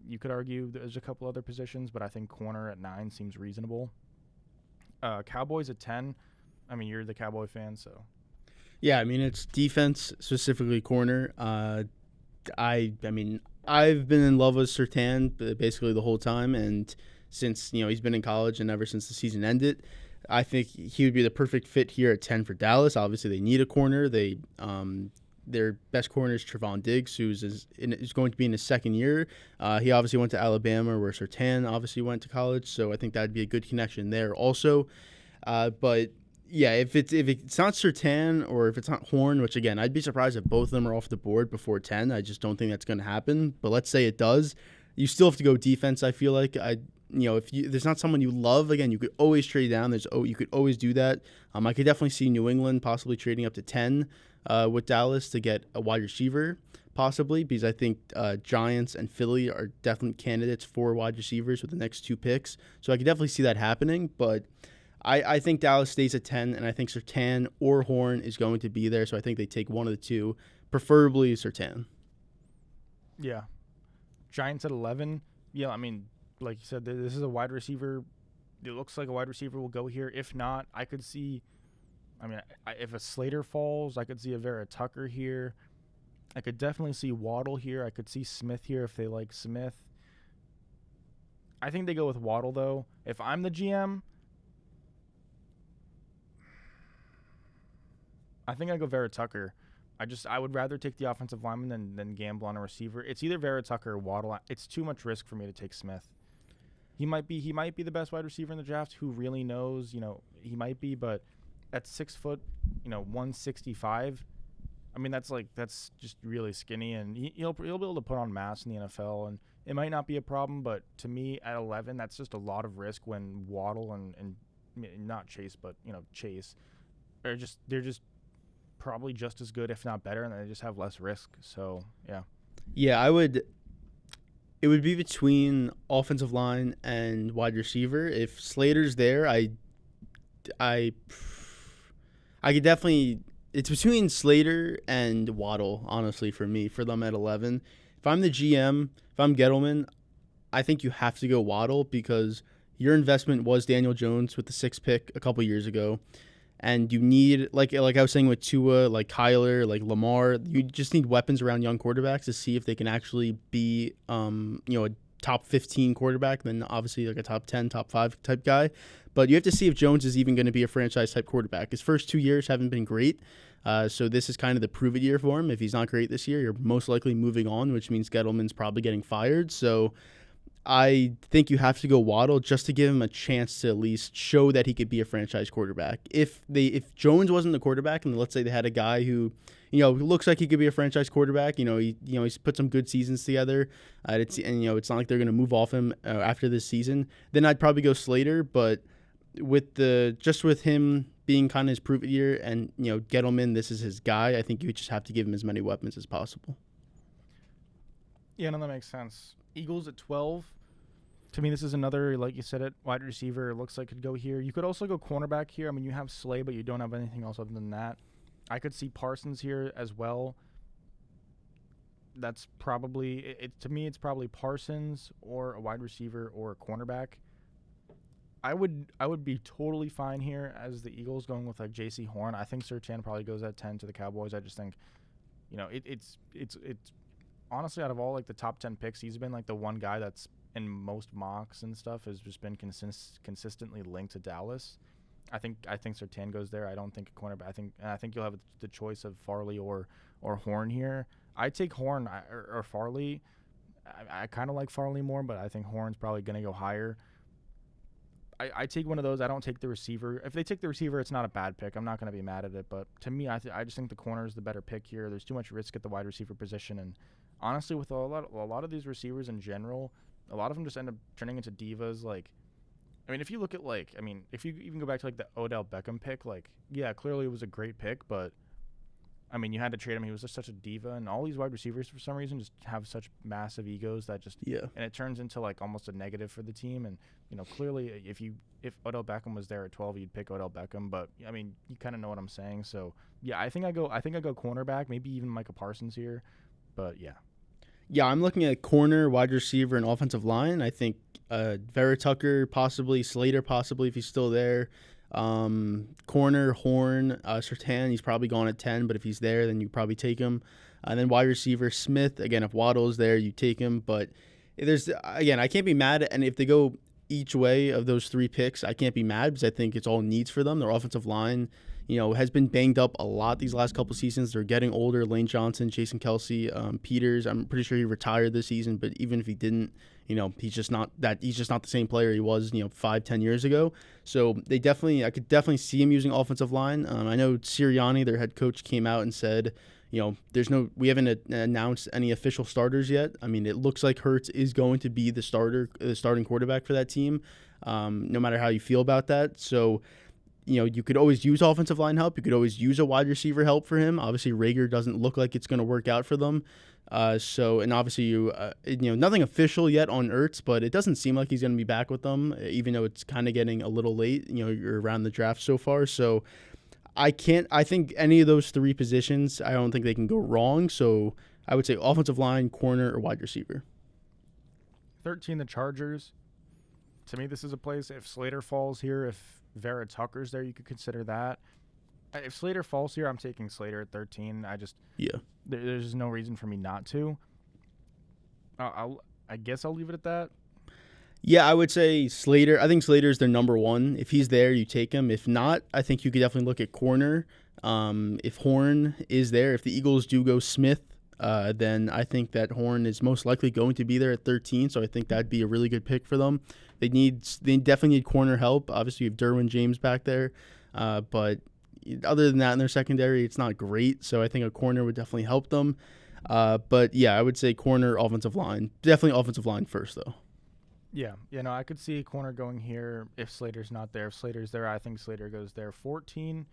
You could argue there's a couple other positions, but I think corner at 9 seems reasonable. Cowboys at 10. I mean, you're the Cowboy fan, so. Yeah, I mean, it's defense, specifically corner. I mean, I've been in love with Surtain basically the whole time, and since, he's been in college and ever since the season ended, I think he would be the perfect fit here at 10 for Dallas. Obviously, they need a corner. Their best corner is Trevon Diggs, who's going to be in his second year. He obviously went to Alabama, where Surtain obviously went to college, so I think that would be a good connection there also. But yeah, if it's not Surtain or if it's not Horn, which again, I'd be surprised if both of them are off the board before 10. I just don't think that's going to happen. But let's say it does, you still have to go defense. I feel like if there's not someone you love, again, you could always trade down. You could always do that. I could definitely see New England possibly trading up to 10 with Dallas to get a wide receiver, possibly, because I think Giants and Philly are definitely candidates for wide receivers with the next 2 picks. So I could definitely see that happening. But I think Dallas stays at 10, and I think Surtain or Horn is going to be there. So I think they take one of the 2, preferably Surtain. Yeah. Giants at 11. Yeah, I mean, like you said, this is a wide receiver. It looks like a wide receiver will go here. If not, I could see, if a Slater falls, I could see a Vera Tucker here. I could definitely see Waddle here. I could see Smith here if they like Smith. I think they go with Waddle, though. If I'm the GM, I think I go Vera Tucker. I would rather take the offensive lineman than gamble on a receiver. It's either Vera Tucker or Waddle. It's too much risk for me to take Smith. He might be the best wide receiver in the draft. Who really knows? He might be, but at 6 foot, 165. I mean, that's just really skinny, and he'll be able to put on mass in the NFL, and it might not be a problem. But to me, at 11, that's just a lot of risk when Waddle and not Chase, but Chase they're just probably just as good, if not better, and they just have less risk. So yeah, it would be between offensive line and wide receiver. If Slater's there, I could definitely. It's between Slater and Waddle, honestly, for them at 11. If I'm the GM, if I'm Gettleman, I think you have to go Waddle because your investment was Daniel Jones with the 6th pick a couple years ago. And you need, like I was saying with Tua, like Kyler, like Lamar, you just need weapons around young quarterbacks to see if they can actually be, a top 15 quarterback, then obviously like a top 10, top 5 type guy. But you have to see if Jones is even going to be a franchise-type quarterback. His first 2 years haven't been great, so this is kind of the prove-it year for him. If he's not great this year, you're most likely moving on, which means Gettleman's probably getting fired. So I think you have to go Waddle just to give him a chance to at least show that he could be a franchise quarterback. If Jones wasn't the quarterback, and let's say they had a guy who looks like he could be a franchise quarterback, he's put some good seasons together, it's not like they're going to move off him after this season, then I'd probably go Slater. But with him being kind of his prove it year and Gettleman, this is his guy, I think you just have to give him as many weapons as possible. Yeah, no, that makes sense. Eagles at 12. To me, this is another, like you said, it wide receiver. It looks like could go here. You could also go cornerback here. I mean, you have Slay, but you don't have anything else other than that. I could see Parsons here as well. That's probably to me. It's probably Parsons or a wide receiver or a cornerback. I would be totally fine here as the Eagles going with like J.C. Horn. I think Surtain probably goes at 10 to the Cowboys. I just think, it's honestly out of all like the top 10 picks, he's been like the one guy that's in most mocks and stuff has just been consistently linked to Dallas. I think Surtain goes there. I don't think a cornerback. I think you'll have the choice of Farley or Horn here. I take Horn or Farley. I kind of like Farley more, but I think Horn's probably going to go higher. I take one of those. I don't take the receiver. If they take the receiver, it's not a bad pick. I'm not going to be mad at it. But to me, I just think the corner is the better pick here. There's too much risk at the wide receiver position, and honestly, with a lot of these receivers in general, a lot of them just end up turning into divas. Like, I mean, if you look at if you even go back to like the Odell Beckham pick, like, yeah, clearly it was a great pick, but I mean, you had to trade him. He was just such a diva, and all these wide receivers for some reason just have such massive egos that and it turns into like almost a negative for the team. And clearly, if Odell Beckham was there at 12, you'd pick Odell Beckham. But I mean, you kind of know what I'm saying. So yeah, I think I go cornerback, maybe even Micah Parsons here. But yeah, I'm looking at corner, wide receiver, and offensive line. I think Vera Tucker possibly, Slater possibly if he's still there. Corner, Horn, Surtain, he's probably gone at 10, but if he's there, then you probably take him. And then wide receiver, Smith. Again, if Waddle's there, you take him. But I can't be mad. And if they go each way of those 3 picks, I can't be mad because I think it's all needs for them. Their offensive line, has been banged up a lot these last couple seasons. They're getting older. Lane Johnson, Jason Kelsey, Peters. I'm pretty sure he retired this season, but even if he didn't, he's just not the same player he was, 5-10 years ago. So I could definitely see him using offensive line. I know Sirianni, their head coach, came out and said, we haven't announced any official starters yet. I mean, it looks like Hurts is going to be the starting quarterback for that team, no matter how you feel about that. So, you could always use offensive line help. You could always use a wide receiver help for him. Obviously, Rager doesn't look like it's going to work out for them. And obviously, nothing official yet on Ertz, but it doesn't seem like he's going to be back with them, even though it's kind of getting a little late. You're around the draft so far. So I think any of those 3 positions, I don't think they can go wrong. So I would say offensive line, corner, or wide receiver. 13, the Chargers. To me, this is a place, if Slater falls here, if Vera Tucker's there, you could consider that. If Slater falls here, I'm taking Slater at 13. There's no reason for me not to. I guess I'll leave it at that. Yeah, I would say Slater. I think Slater's their number 1. If he's there, you take him. If not, I think you could definitely look at corner. If Horn is there, if the Eagles do go Smith, then I think that Horn is most likely going to be there at 13. So I think that'd be a really good pick for them. They definitely need corner help. Obviously, you have Derwin James back there, but other than that, in their secondary, it's not great. So I think a corner would definitely help them. But yeah, I would say corner, offensive line. Definitely offensive line first, though. Yeah, no, I could see a corner going here if Slater's not there. If Slater's there, I think Slater goes there. 14,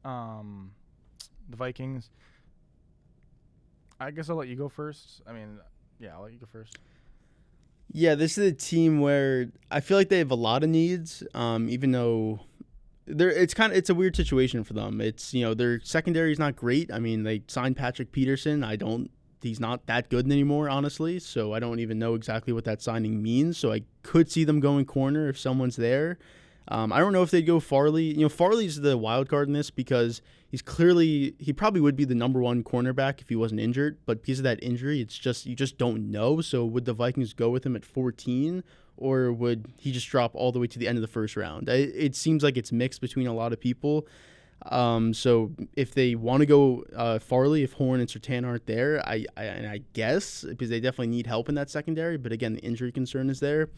the Vikings. I guess I'll let you go first. I mean, yeah, I'll let you go first. Yeah, this is a team where I feel like they have a lot of needs, even though it's a weird situation for them. It's, their secondary is not great. I mean, they signed Patrick Peterson. He's not that good anymore, honestly. So I don't even know exactly what that signing means. So I could see them going corner if someone's there. I don't know if they'd go Farley. Farley's the wild card in this because he probably would be the number one cornerback if he wasn't injured. But because of that injury, you just don't know. So would the Vikings go with him at 14, or would he just drop all the way to the end of the first round? It seems like it's mixed between a lot of people. So if they want to go Farley, if Horn and Surtain aren't there, I guess, because they definitely need help in that secondary. But again, the injury concern is there.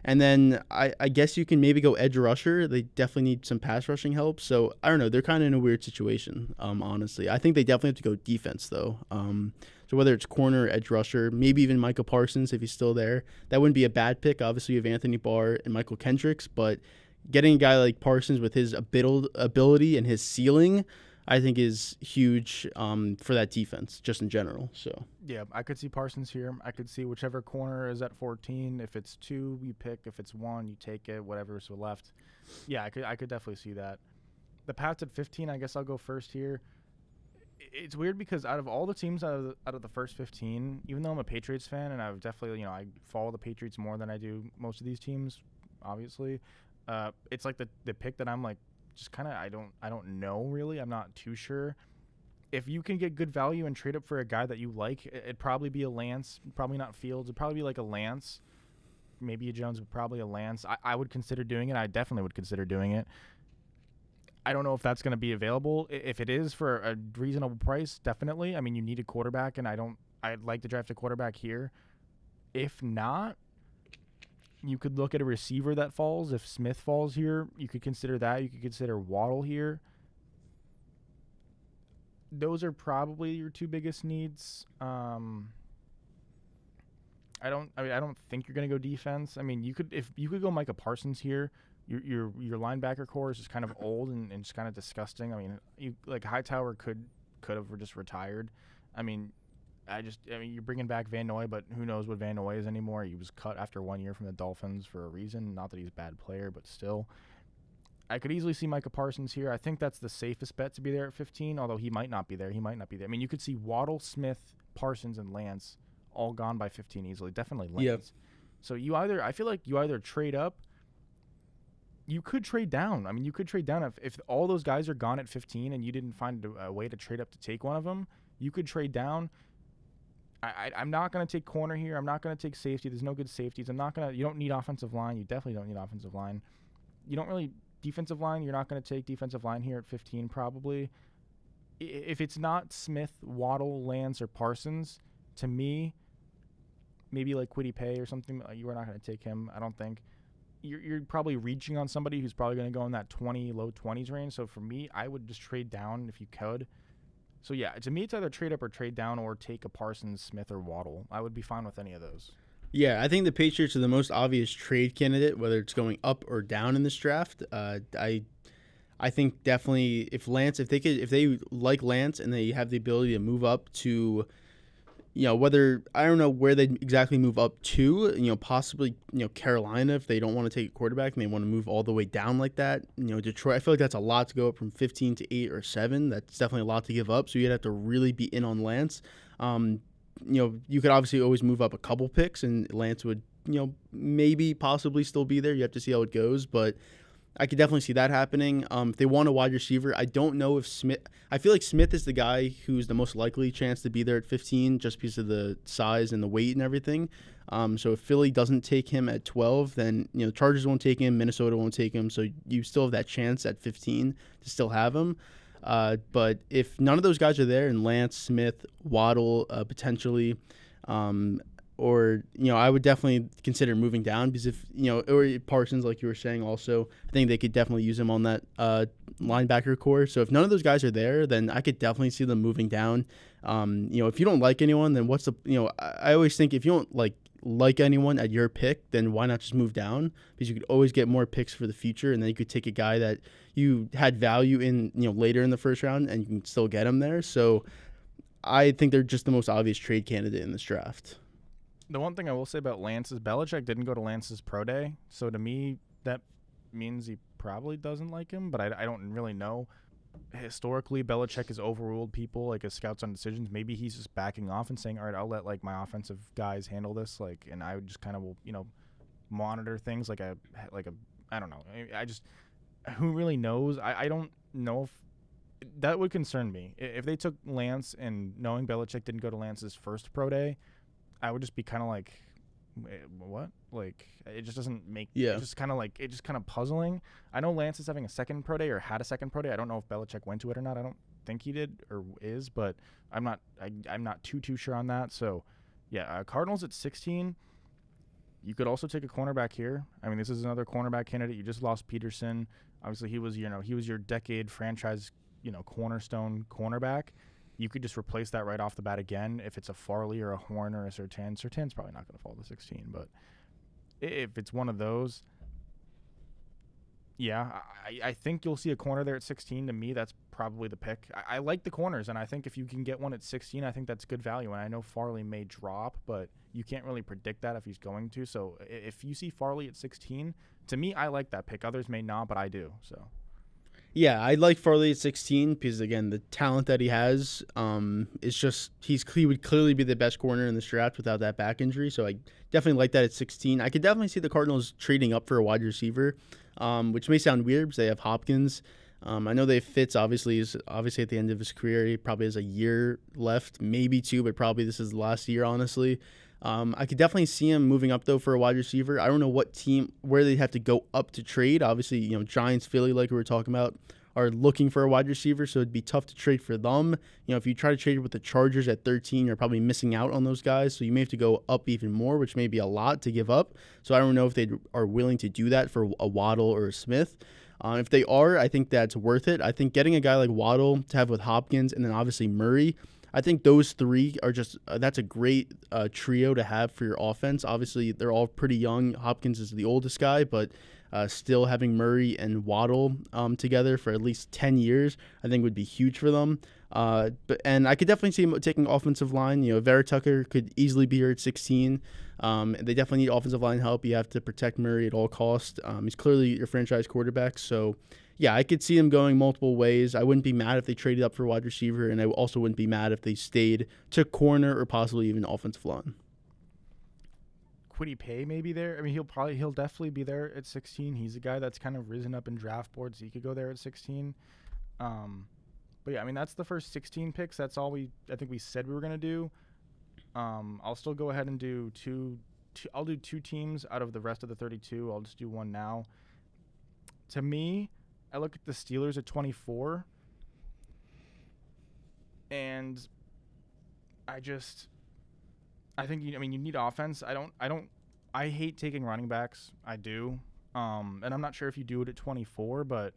And then I guess you can maybe go edge rusher. They definitely need some pass rushing help. So I don't know. They're kind of in a weird situation, honestly. I think they definitely have to go defense, though. So whether it's corner or edge rusher, maybe even Micah Parsons if he's still there, that wouldn't be a bad pick. Obviously, you have Anthony Barr and Michael Kendricks, but getting a guy like Parsons with his ability and his ceiling, I think is huge for that defense, just in general. So yeah, I could see Parsons here. I could see whichever corner is at 14. If it's 2, you pick. If it's 1, you take it. Whatever's left. Yeah, I could definitely see that. The Pats at 15. I guess I'll go first here. It's weird because out of all the teams out of the first 15, even though I'm a Patriots fan and I've definitely I follow the Patriots more than I do most of these teams, obviously. It's like the pick that I'm like just kind of I don't know really. I'm not too sure. If you can get good value and trade up for a guy that you like, it'd probably be a Lance, probably not Fields. It'd probably be like a Lance, maybe a Jones, but probably a Lance. I would consider doing it. I definitely would consider doing it. I don't know if that's going to be available. If it is for a reasonable price, definitely. I mean, you need a quarterback, and I'd like to draft a quarterback here. If not, you could look at a receiver that falls. If Smith falls here, you could consider that. You could consider Waddle here. Those are probably your two biggest needs. I don't think you're going to go defense. I mean, you could go Micah Parsons here. Your linebacker core is just kind of old and just kind of disgusting. I mean, Hightower could have just retired. I mean, you're bringing back Van Noy, but who knows what Van Noy is anymore. He was cut after 1 year from the Dolphins for a reason. Not that he's a bad player, but still. I could easily see Micah Parsons here. I think that's the safest bet to be there at 15, although he might not be there. I mean, you could see Waddle, Smith, Parsons, and Lance all gone by 15 easily. Definitely Lance. Yep. So I feel like you either trade up. You could trade down. I mean, you could trade down if all those guys are gone at 15 and you didn't find a way to trade up to take one of them. You could trade down. I'm not going to take corner here. I'm not going to take safety. There's no good safeties. You don't need offensive line. You definitely don't need offensive line. You don't really defensive line. You're not going to take defensive line here at 15 probably. If it's not Smith, Waddle, Lance, or Parsons, to me, maybe like Kwity Paye or something. You are not going to take him, I don't think. You're probably reaching on somebody who's probably going to go in that low 20s range. So for me, I would just trade down if you could. So yeah, to me, it's either trade up or trade down or take a Parsons, Smith, or Waddle. I would be fine with any of those. Yeah, I think the Patriots are the most obvious trade candidate, whether it's going up or down in this draft. I think definitely if they like Lance and they have the ability to move up to, whether I don't know where they exactly move up to, possibly Carolina if they don't want to take a quarterback and they want to move all the way down like that. Detroit, I feel like that's a lot to go up from 15 to 8 or 7. That's definitely a lot to give up. So you'd have to really be in on Lance. You could obviously always move up a couple picks and Lance would, maybe possibly still be there. You have to see how it goes, but I could definitely see that happening. If they want a wide receiver, I don't know if Smith – I feel like Smith is the guy who's the most likely chance to be there at 15 just because of the size and the weight and everything. So if Philly doesn't take him at 12, then Chargers won't take him, Minnesota won't take him, so you still have that chance at 15 to still have him. But if none of those guys are there, and Lance, Smith, Waddle, potentially, or I would definitely consider moving down, because if or Parsons, like you were saying, also I think they could definitely use him on that linebacker core. So if none of those guys are there, then I could definitely see them moving down. If you don't like anyone, then what's the I always think if you don't like anyone at your pick, then why not just move down? Because you could always get more picks for the future, and then you could take a guy that you had value in later in the first round, and you can still get him there. So I think they're just the most obvious trade candidate in this draft. The one thing I will say about Lance is Belichick didn't go to Lance's pro day, so to me that means he probably doesn't like him, but I don't really know. Historically, Belichick has overruled people, like, as scouts on decisions. Maybe he's just backing off and saying, all right, I'll let my offensive guys handle this, and I just kind of will monitor things like a I don't know. I just, who really knows? I don't know if that would concern me. If they took Lance and knowing Belichick didn't go to Lance's first pro day, I would just be kind of like, what? It just doesn't make. Yeah. It's just kind of puzzling. I know Lance is having a second pro day or had a second pro day. I don't know if Belichick went to it or not. I don't think he did or is, but I'm not too sure on that. So, yeah, Cardinals at 16. You could also take a cornerback here. I mean, this is another cornerback candidate. You just lost Peterson. Obviously, he was your decade franchise, cornerstone cornerback. You could just replace that right off the bat again. If it's a Farley or a Horn or a Surtain, Surtain's probably not going to fall to 16. But if it's one of those, yeah, I think you'll see a corner there at 16. To me, that's probably the pick. I like the corners, and I think if you can get one at 16, I think that's good value. And I know Farley may drop, but you can't really predict that if he's going to. So if you see Farley at 16, to me, I like that pick. Others may not, but I do. So. Yeah, I like Farley at 16 because, again, the talent that he has is just he would clearly be the best corner in this draft without that back injury. So I definitely like that at 16. I could definitely see the Cardinals trading up for a wide receiver, which may sound weird because they have Hopkins. I know they have Fitz, obviously at the end of his career. He probably has a year left, maybe two, but probably this is the last year, honestly. I could definitely see him moving up, though, for a wide receiver. I don't know what team, where they'd have to go up to trade. Obviously, Giants, Philly, like we were talking about, are looking for a wide receiver, so it'd be tough to trade for them. If you try to trade with the Chargers at 13, you're probably missing out on those guys, so you may have to go up even more, which may be a lot to give up. So I don't know if they are willing to do that for a Waddle or a Smith. If they are, I think that's worth it. I think getting a guy like Waddle to have with Hopkins and then obviously Murray, I think those three are just that's a great trio to have for your offense. Obviously, they're all pretty young. Hopkins is the oldest guy, but still having Murray and Waddle together for at least 10 years, I think would be huge for them. And I could definitely see him taking offensive line. Vera Tucker could easily be here at 16. They definitely need offensive line help. You have to protect Murray at all costs. He's clearly your franchise quarterback, so yeah, I could see him going multiple ways. I wouldn't be mad if they traded up for wide receiver, and I also wouldn't be mad if they stayed to corner or possibly even offensive line. Kwity Paye may be there. I mean, he'll definitely be there at 16. He's a guy that's kind of risen up in draft boards. He could go there at 16. But yeah, I mean, that's the first 16 picks. That's all I think we said we were gonna do. I'll still go ahead and do two. I'll do two teams out of the rest of the 32. I'll just do one now. To me, I look at the Steelers at 24, and I think you need offense. I hate taking running backs. I do. And I'm not sure if you do it at 24, but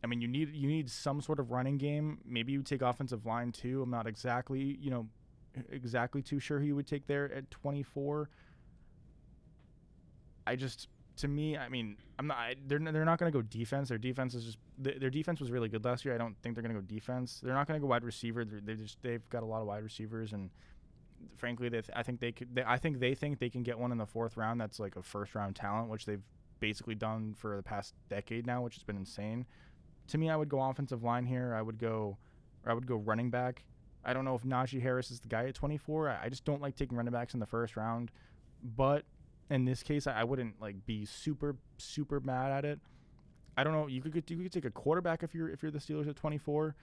I mean, you need some sort of running game. Maybe you take offensive line too. I'm not exactly too sure who you would take there at 24. To me, I mean, I'm not. They're not going to go defense. Their defense is their defense was really good last year. I don't think they're going to go defense. They're not going to go wide receiver. They've got a lot of wide receivers, and frankly, I think they think they can get one in the fourth round. That's like a first round talent, which they've basically done for the past decade now, which has been insane. To me, I would go offensive line here. I would go running back. I don't know if Najee Harris is the guy at 24. I just don't like taking running backs in the first round, but in this case, I wouldn't be super mad at it. I don't know. You could take a quarterback if you're the Steelers at 24.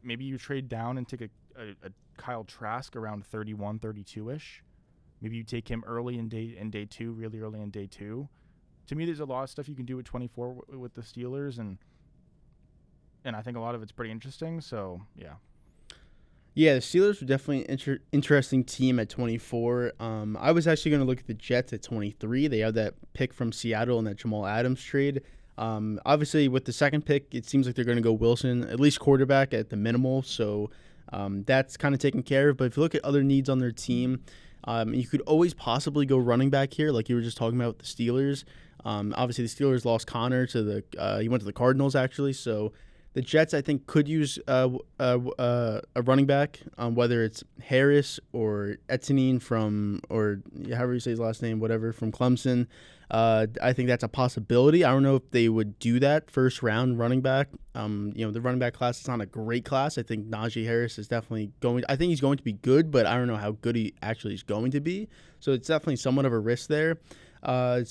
Maybe you trade down and take a Kyle Trask around 31, 32-ish. Maybe you take him early in day two, really early in day two. To me, there's a lot of stuff you can do at 24 with the Steelers, and and I think a lot of it's pretty interesting. So yeah. Yeah, the Steelers were definitely an interesting team at 24. I was actually going to look at the Jets at 23. They have that pick from Seattle in that Jamal Adams trade. Obviously, with the second pick, it seems like they're going to go Wilson, at least quarterback at the minimal. So that's kind of taken care of. But if you look at other needs on their team, you could always possibly go running back here, like you were just talking about with the Steelers. Obviously, the Steelers lost Connor to he went to the Cardinals, actually. So the Jets, I think, could use a running back, whether it's Harris or Etienne or however you say his last name, whatever, from Clemson. I think that's a possibility. I don't know if they would do that first round running back. The running back class is not a great class. I think Najee Harris is definitely I think he's going to be good, but I don't know how good he actually is going to be. So it's definitely somewhat of a risk there. Or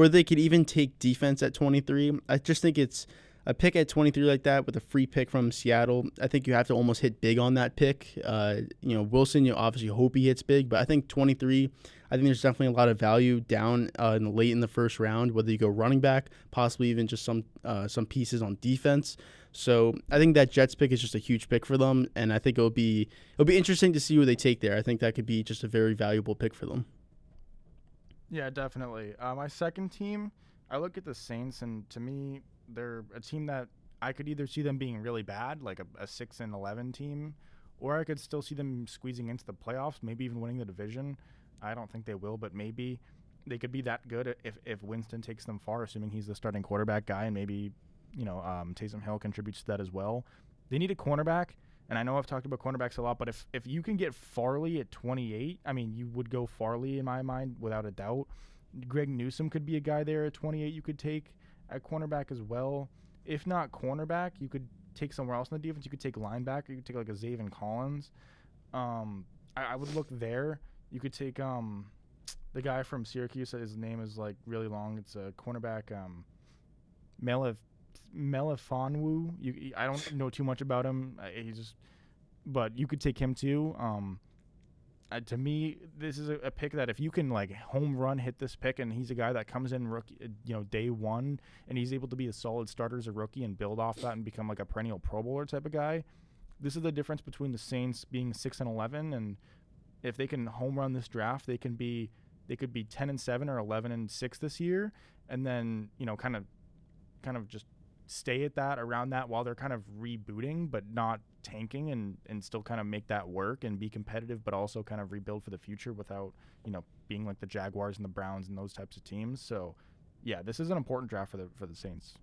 they could even take defense at 23. I just think it's a pick at 23 like that with a free pick from Seattle. I think you have to almost hit big on that pick. Wilson, you obviously hope he hits big, but I think 23, I think there's definitely a lot of value down late in the first round, whether you go running back, possibly even just some pieces on defense. So I think that Jets pick is just a huge pick for them, and I think it'll be interesting to see who they take there. I think that could be just a very valuable pick for them. Yeah, definitely. My second team, I look at the Saints, and to me, they're a team that I could either see them being really bad, like a 6-11 team, or I could still see them squeezing into the playoffs, maybe even winning the division. I don't think they will, but maybe they could be that good if Winston takes them far, assuming he's the starting quarterback guy, and maybe Taysom Hill contributes to that as well. They need a cornerback, and I know I've talked about cornerbacks a lot, but if you can get Farley at 28, I mean, you would go Farley in my mind without a doubt. Greg Newsome could be a guy there at 28 you could take at cornerback as well. If not cornerback, you could take somewhere else in the defense. You could take linebacker. You could take like a Zaven Collins. I would look there. You could take the guy from Syracuse. His name is like really long. It's a cornerback, Melifonwu. I don't know too much about him. But you could take him too. To me, this is a pick that if you can like home run hit this pick, and he's a guy that comes in rookie, day one, and he's able to be a solid starter as a rookie and build off that and become like a perennial Pro Bowler type of guy. This is the difference between the Saints being 6-11, and if they can home run this draft, they could be 10-7 or 11-6 this year, and then kind of just stay at that around that while they're kind of rebooting but not tanking, and still kind of make that work and be competitive, but also kind of rebuild for the future without being like the Jaguars and the Browns and those types of teams. So yeah, this is an important draft for the Saints.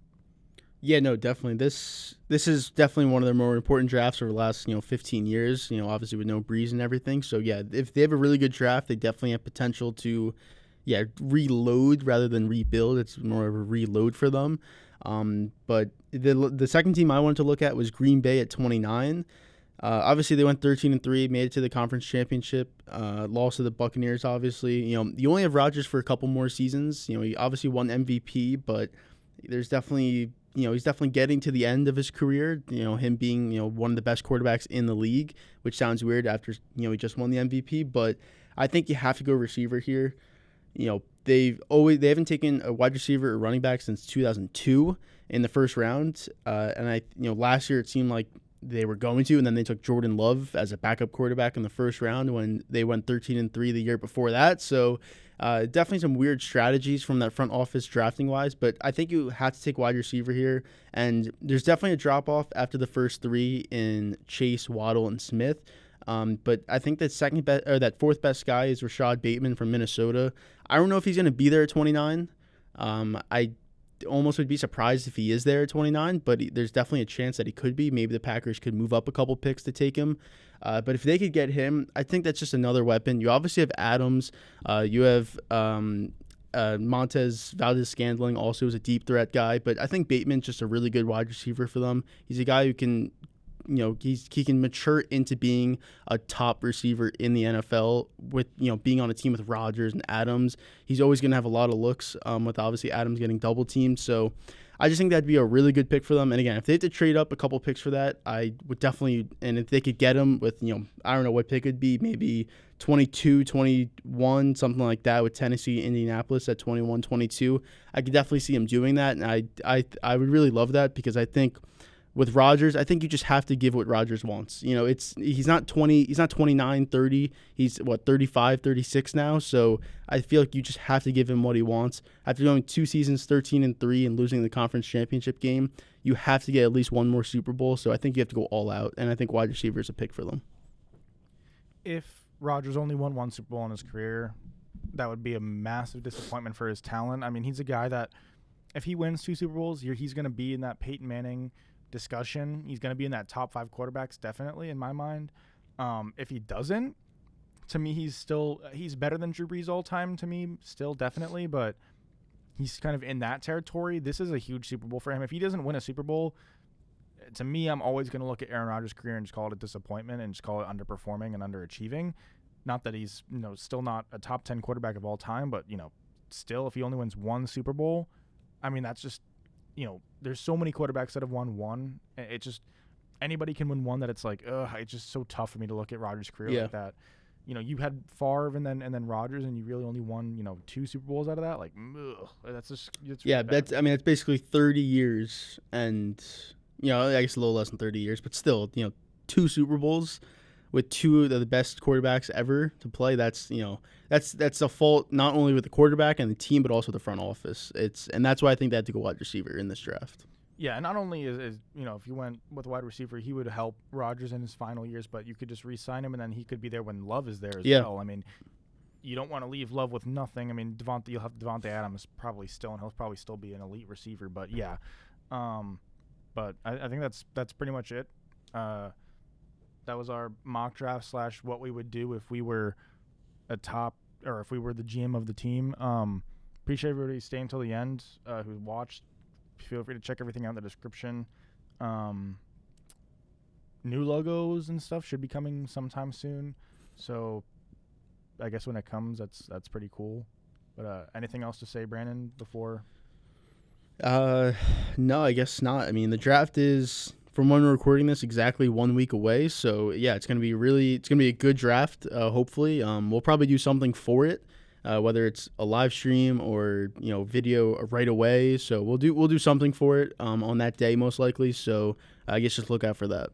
Yeah, no, definitely. This is definitely one of their more important drafts over the last 15 years. Obviously with no Breeze and everything. So yeah, if they have a really good draft, they definitely have potential to reload rather than rebuild. It's more of a reload for them. But the second team I wanted to look at was Green Bay at 29. Obviously, they went 13-3, made it to the conference championship, lost to the Buccaneers, obviously. You only have Rodgers for a couple more seasons. He obviously won MVP, but there's definitely, he's definitely getting to the end of his career, him being, one of the best quarterbacks in the league, which sounds weird after, he just won the MVP. But I think you have to go receiver here. They haven't taken a wide receiver or running back since 2002 in the first round. And last year it seemed like they were going to, and then they took Jordan Love as a backup quarterback in the first round when they went 13-3 the year before that. So definitely some weird strategies from that front office drafting wise, but I think you have to take wide receiver here. And there's definitely a drop off after the first three in Chase, Waddle, and Smith. But I think that fourth best guy is Rashad Bateman from Minnesota. I don't know if he's going to be there at 29. I almost would be surprised if he is there at 29, but there's definitely a chance that he could be. Maybe the Packers could move up a couple picks to take him. But if they could get him, I think that's just another weapon. You obviously have Adams. You have Montez Valdez-Scantling also is a deep threat guy, but I think Bateman's just a really good wide receiver for them. He's a guy who can he can mature into being a top receiver in the NFL with, being on a team with Rodgers and Adams. He's always going to have a lot of looks with obviously Adams getting double teamed. So I just think that'd be a really good pick for them. And again, if they had to trade up a couple picks for that, I would definitely, and if they could get him with, I don't know what pick it'd be, maybe 22, 21, something like that with Tennessee, Indianapolis at 21, 22, I could definitely see him doing that. And I would really love that because I think with Rodgers, I think you just have to give what Rodgers wants. You know, he's not 20, he's not 29, 30. He's 35, 36 now. So I feel like you just have to give him what he wants. After going 2 seasons, 13-3, and losing the conference championship game, you have to get at least one more Super Bowl. So I think you have to go all out, and I think wide receiver is a pick for them. If Rodgers only won 1 Super Bowl in his career, that would be a massive disappointment for his talent. I mean, he's a guy that if he wins 2 Super Bowls, he's going to be in that Peyton Manning discussion. He's going to be in that top 5 quarterbacks, definitely, in my mind. If he doesn't, to me, he's better than Drew Brees all time, to me, still, definitely, but he's kind of in that territory. This is a huge Super Bowl for him. If he doesn't win a Super Bowl, to me, I'm always going to look at Aaron Rodgers' career and just call it a disappointment and just call it underperforming and underachieving. Not that he's, still not a top 10 quarterback of all time, but, still, if he only wins 1 Super Bowl, I mean, that's just, there's so many quarterbacks that have won 1. It just, anybody can win 1 that it's like, it's just so tough for me to look at Rodgers' career like that. You had Favre and then Rodgers, and you really only won, 2 Super Bowls out of that. Like, that's just, it's really bad. It's basically 30 years and, I guess a little less than 30 years, but still, 2 Super Bowls with 2 of the best quarterbacks ever to play. That's a fault not only with the quarterback and the team, but also the front office. And that's why I think they had to go wide receiver in this draft. Yeah, and not only is if you went with wide receiver, he would help Rodgers in his final years, but you could just re-sign him, and then he could be there when Love is there as well. I mean, you don't want to leave Love with nothing. I mean, you'll have Devontae Adams probably still, and he'll probably still be an elite receiver. But yeah, but I think that's pretty much it. That was our mock draft / what we would do if we were if we were the GM of the team. Appreciate everybody staying until the end who watched. Feel free to check everything out in the description. New logos and stuff should be coming sometime soon. So I guess when it comes, that's pretty cool. But anything else to say, Brandon, before? No, I guess not. I mean, the draft is, from when we're recording this, exactly 1 week away. So yeah, it's gonna be a good draft. Hopefully, we'll probably do something for it, whether it's a live stream or video right away. So we'll do something for it on that day most likely. So I guess just look out for that.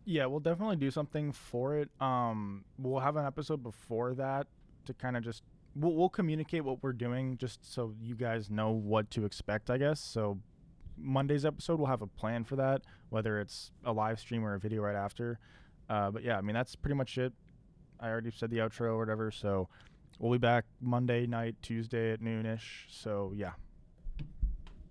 Yeah, we'll definitely do something for it. We'll have an episode before that to kind of just we'll communicate what we're doing just so you guys know what to expect, I guess. So Monday's episode, we'll have a plan for that, whether it's a live stream or a video right after. But yeah, I mean, that's pretty much it. I already said the outro or whatever, so we'll be back Monday night, Tuesday at noonish. So yeah.